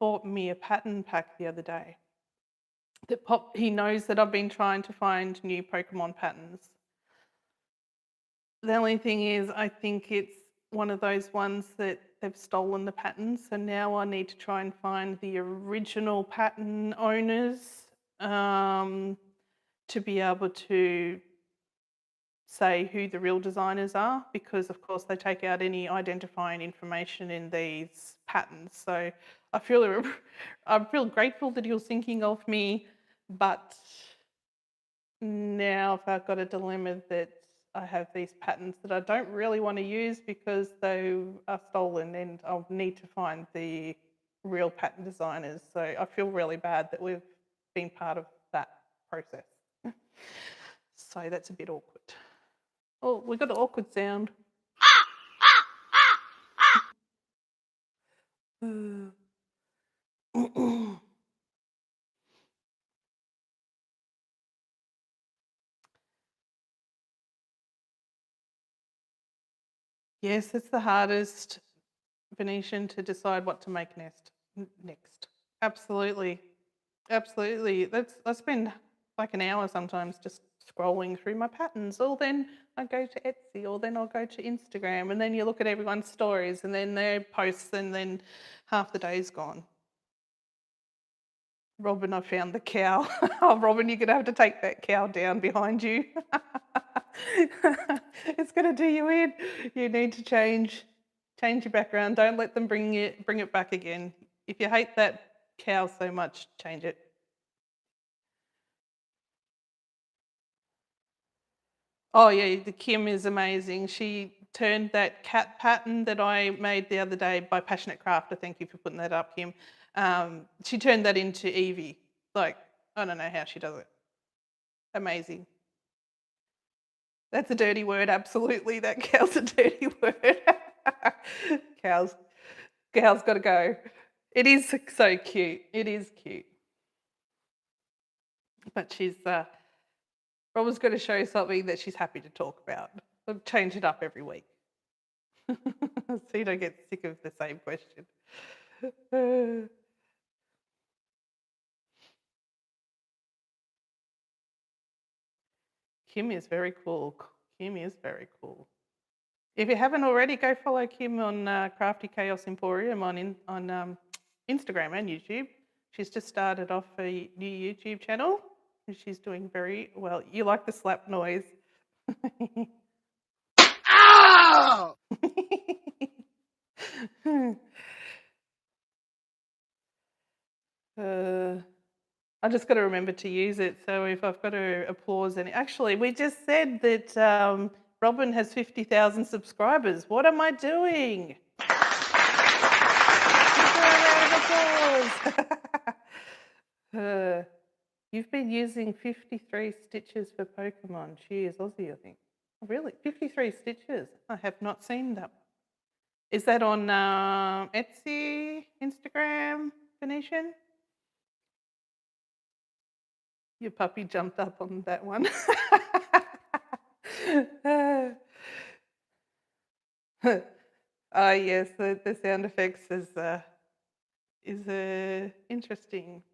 bought me a pattern pack the other day. He knows that I've been trying to find new Pokemon patterns. The only thing is, I think it's one of those ones that they've stolen the patterns, so now I need to try and find the original pattern owners to be able to say who the real designers are, because of course they take out any identifying information in these patterns. So I feel grateful that he was thinking of me, but now I've got a dilemma that I have these patterns that I don't really want to use because they are stolen, and I'll need to find the real pattern designers. So I feel really bad that we've been part of that process. So that's a bit awkward. Oh, we got an awkward sound. Yes, it's the hardest, Venetian, to decide what to make next. Absolutely. Absolutely. I spend like an hour sometimes just scrolling through my patterns, or then I go to Etsy, or then I'll go to Instagram, and then you look at everyone's stories and then their posts, and then half the day's gone. Robin, I found the cow. Oh, Robin, you're going to have to take that cow down behind you. It's going to do you in. You need to change your background. Don't let them bring it back again. If you hate that cow so much, change it. Oh yeah, the Kim is amazing. She turned that cat pattern that I made the other day by Passionate Crafter. Thank you for putting that up, Kim. She turned that into Eevee. Like, I don't know how she does it. Amazing. That's a dirty word, absolutely. That cow's a dirty word. Cow's got to go. It is so cute. It is cute. But Robin's going to show something that she's happy to talk about. I'll change it up every week. So you don't get sick of the same question. Kim is very cool. Kim is very cool. If you haven't already, go follow Kim on Crafty Chaos Emporium on Instagram and YouTube. She's just started off a new YouTube channel, and she's doing very well. You like the slap noise? Ow! I just got to remember to use it. So if I've got to applause any, actually, we just said that Robin has 50,000 subscribers. What am I doing? Give her a round of applause. You've been using 53 stitches for Pokemon. She is Aussie, I think. Really? 53 stitches? I have not seen that. Is that on Etsy, Instagram, Venetian? Your puppy jumped up on that one. Yes, the sound effects is a interesting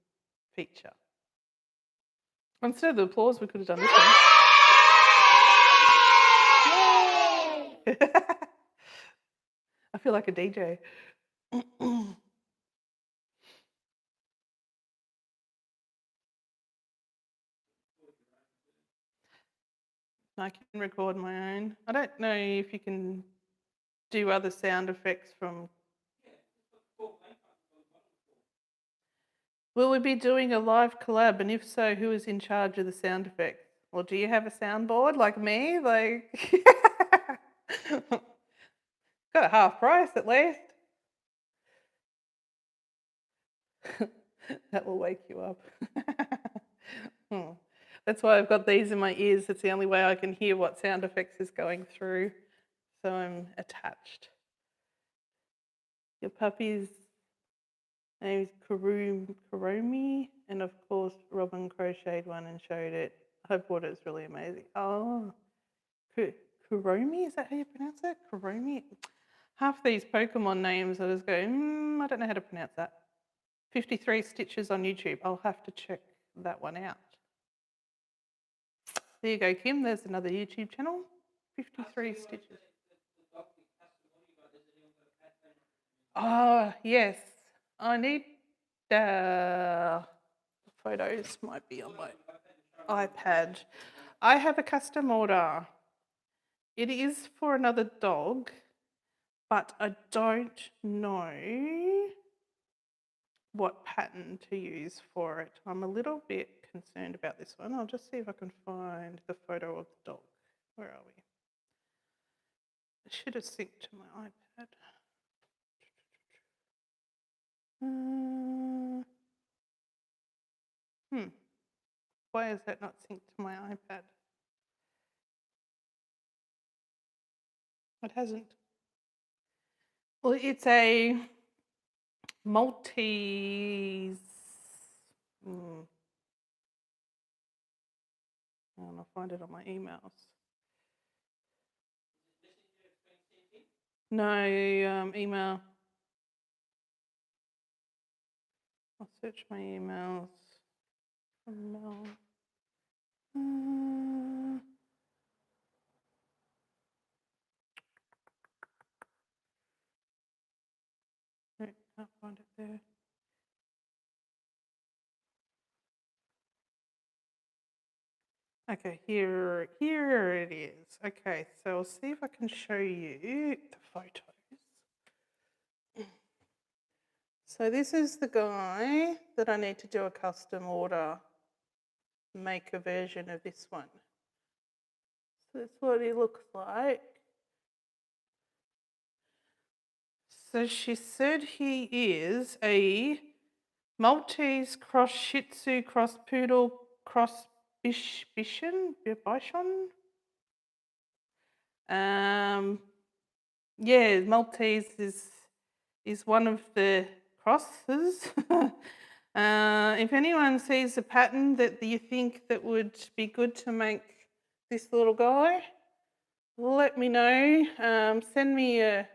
feature. Instead of the applause, we could have done this one. I feel like a DJ. I can record my own. I don't know if you can do other sound effects from... Will we be doing a live collab, and if so, who is in charge of the sound effects? Or do you have a soundboard like me? Like, got a half price at least. That will wake you up. That's why I've got these in my ears. It's the only way I can hear what sound effects is going through. So I'm attached. Your puppy's name is Kuromi, and of course Robin crocheted one and showed it. I bought it. It's really amazing. Oh, Kuromi, is that how you pronounce it? Kuromi? Half these Pokemon names I just go, I don't know how to pronounce that. 53 stitches on YouTube. I'll have to check that one out. There you go, Kim. There's another YouTube channel. 53 stitches. Oh, yes. I need photos might be on my iPad. I have a custom order. It is for another dog, but I don't know what pattern to use for it. I'm a little bit concerned about this one. I'll just see if I can find the photo of the dog. Where are we? I should have synced to my iPad. Why is that not synced to my iPad? It hasn't. Well, it's a Maltese. I'll find it on my emails. No, email. I'll search my emails. Mel. No, can't find it there. Okay, here it is. Okay, so I'll see if I can show you the photos. So this is the guy that I need to do a custom order, make a version of this one. So that's what he looks like. So she said he is a Maltese cross Shih Tzu, cross Poodle, cross Bichon. Yeah, Maltese is one of the crosses. If anyone sees a pattern that you think that would be good to make this little guy, let me know. Send me a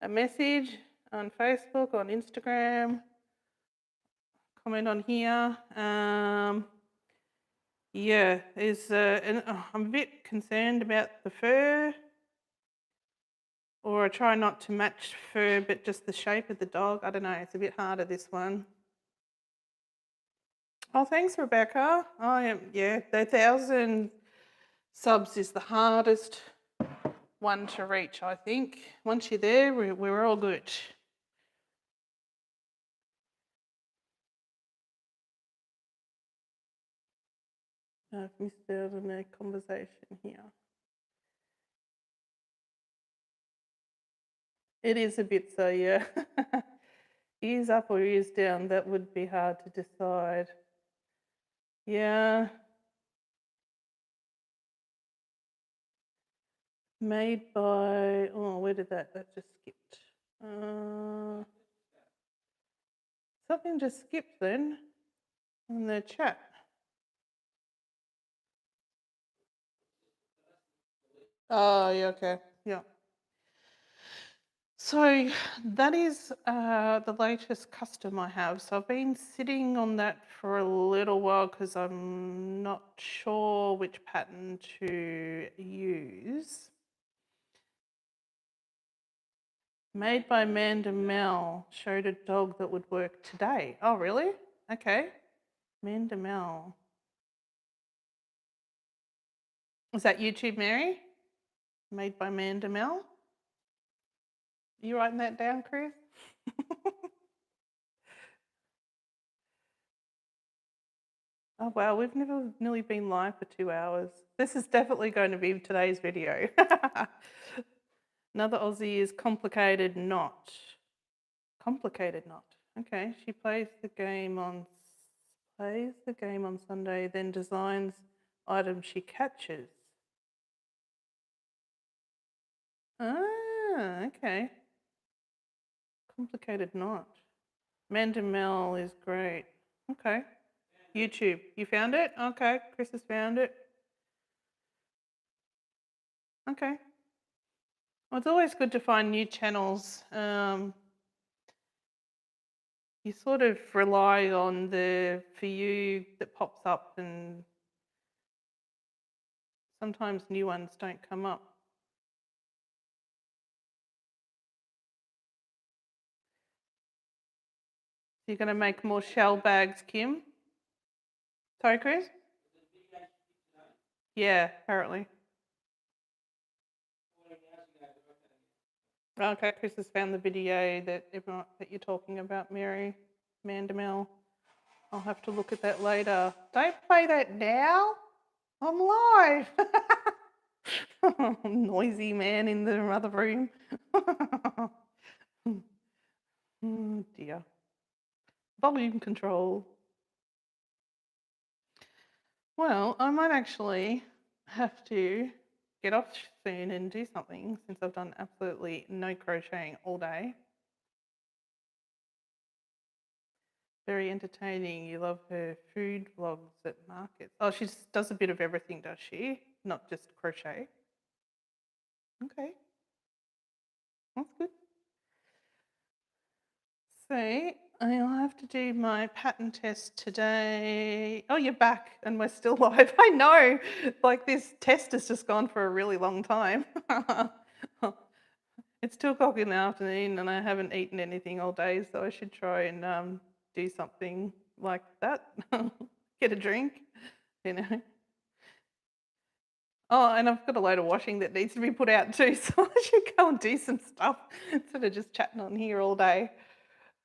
message on Facebook, on Instagram, comment on here. Yeah, I'm a bit concerned about the fur, or I try not to match fur, but just the shape of the dog. I don't know, it's a bit harder, this one. Oh, thanks, Rebecca. The 1,000 subs is the hardest one to reach, I think. Once you're there, we're all good. I've missed out on a conversation here. It is a bit so, yeah. Ears up or ears down, that would be hard to decide. Yeah. Made by, oh, where did that just skipped. Something just skipped then in the chat. Oh, yeah, okay, yeah. So that is the latest custom I have. So I've been sitting on that for a little while because I'm not sure which pattern to use. Made by Amanda Mel, showed a dog that would work today. Oh, really? Okay. Amanda Mel. Is that YouTube, Mary? Made by Amanda Mel? Are you writing that down, Chris? Oh, wow, we've never nearly been live for 2 hours. This is definitely going to be today's video. Another Aussie is Complicated Knot. Complicated Knot. Okay, she plays the game on Sunday, then designs items she catches. Ah, okay. Complicated Knot. Amanda Mel is great. Okay. YouTube. You found it? Okay. Chris has found it. Okay. Well, it's always good to find new channels. you sort of rely on the for you that pops up, and sometimes new ones don't come up. So you're going to make more shell bags, Kim? Sorry, Chris? Yeah, apparently. Okay, Chris has found the video that you're talking about, Mary Mandamel. I'll have to look at that later. Don't play that now. I'm live. Noisy man in the other room. Oh dear. Volume control. Well, I might actually have to get off soon and do something since I've done absolutely no crocheting all day. Very entertaining. You love her food vlogs at markets. Oh, she does a bit of everything, does she? Not just crochet. Okay. That's good. So I'll have to do my pattern test today. Oh, you're back and we're still live. I know. Like this test has just gone for a really long time. It's 2 o'clock in the afternoon and I haven't eaten anything all day, so I should try and do something like that. Get a drink, you know. Oh, and I've got a load of washing that needs to be put out too, so I should go and do some stuff instead of just chatting on here all day.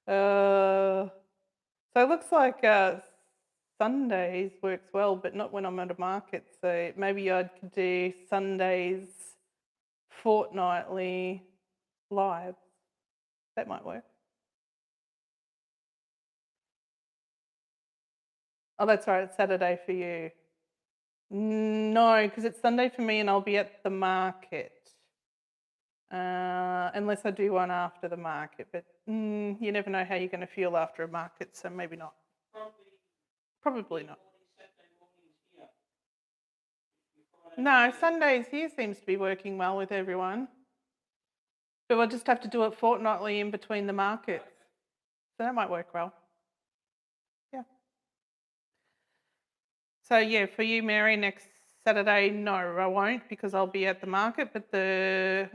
So it looks like Sundays works well, but not when I'm at a market. So maybe I could do Sundays fortnightly live. That might work. Oh, that's right. It's Saturday for you. No, because it's Sunday for me and I'll be at the market. Unless I do one after the market. But you never know how you're going to feel after a market, so maybe not. Probably not. No, Sundays here seems to be working well with everyone. But we'll just have to do it fortnightly in between the markets. So that might work well. Yeah. So yeah, for you, Mary, next Saturday, no, I won't because I'll be at the market. But the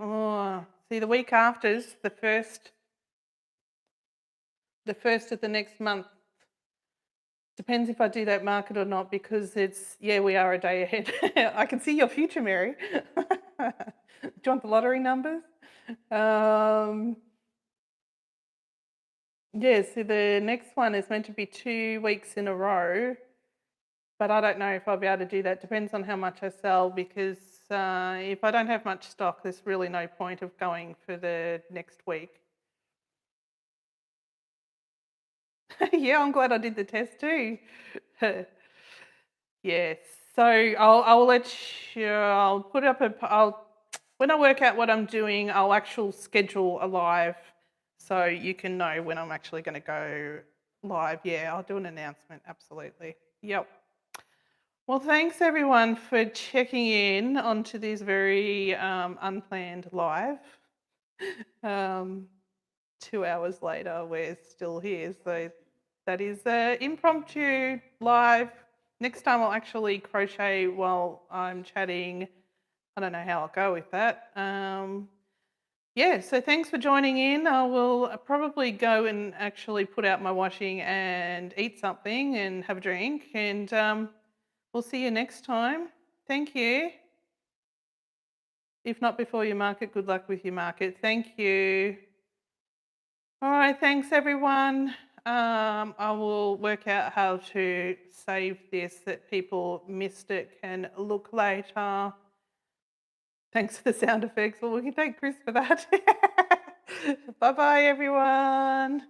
week after's the first of the next month. Depends if I do that market or not because we are a day ahead. I can see your future, Mary. Do you want the lottery numbers? So the next one is meant to be 2 weeks in a row, but I don't know if I'll be able to do that. Depends on how much I sell because if I don't have much stock, there's really no point of going for the next week. Yeah, I'm glad I did the test too. Yes, so I'll let you. I'll put up when I work out what I'm doing, I'll actually schedule a live so you can know when I'm actually going to go live. Yeah, I'll do an announcement. Absolutely. Yep. Well, thanks everyone for checking in onto this very unplanned live. 2 hours later, we're still here. So that is impromptu live. Next time I'll actually crochet while I'm chatting. I don't know how I'll go with that. So thanks for joining in. I will probably go and actually put out my washing and eat something and have a drink. And we'll see you next time. Thank you. If not before your market, good luck with your market. Thank you. All right, thanks everyone. I will work out how to save this that people missed it can look later. Thanks for the sound effects. Well, we can thank Chris for that. Bye-bye, everyone.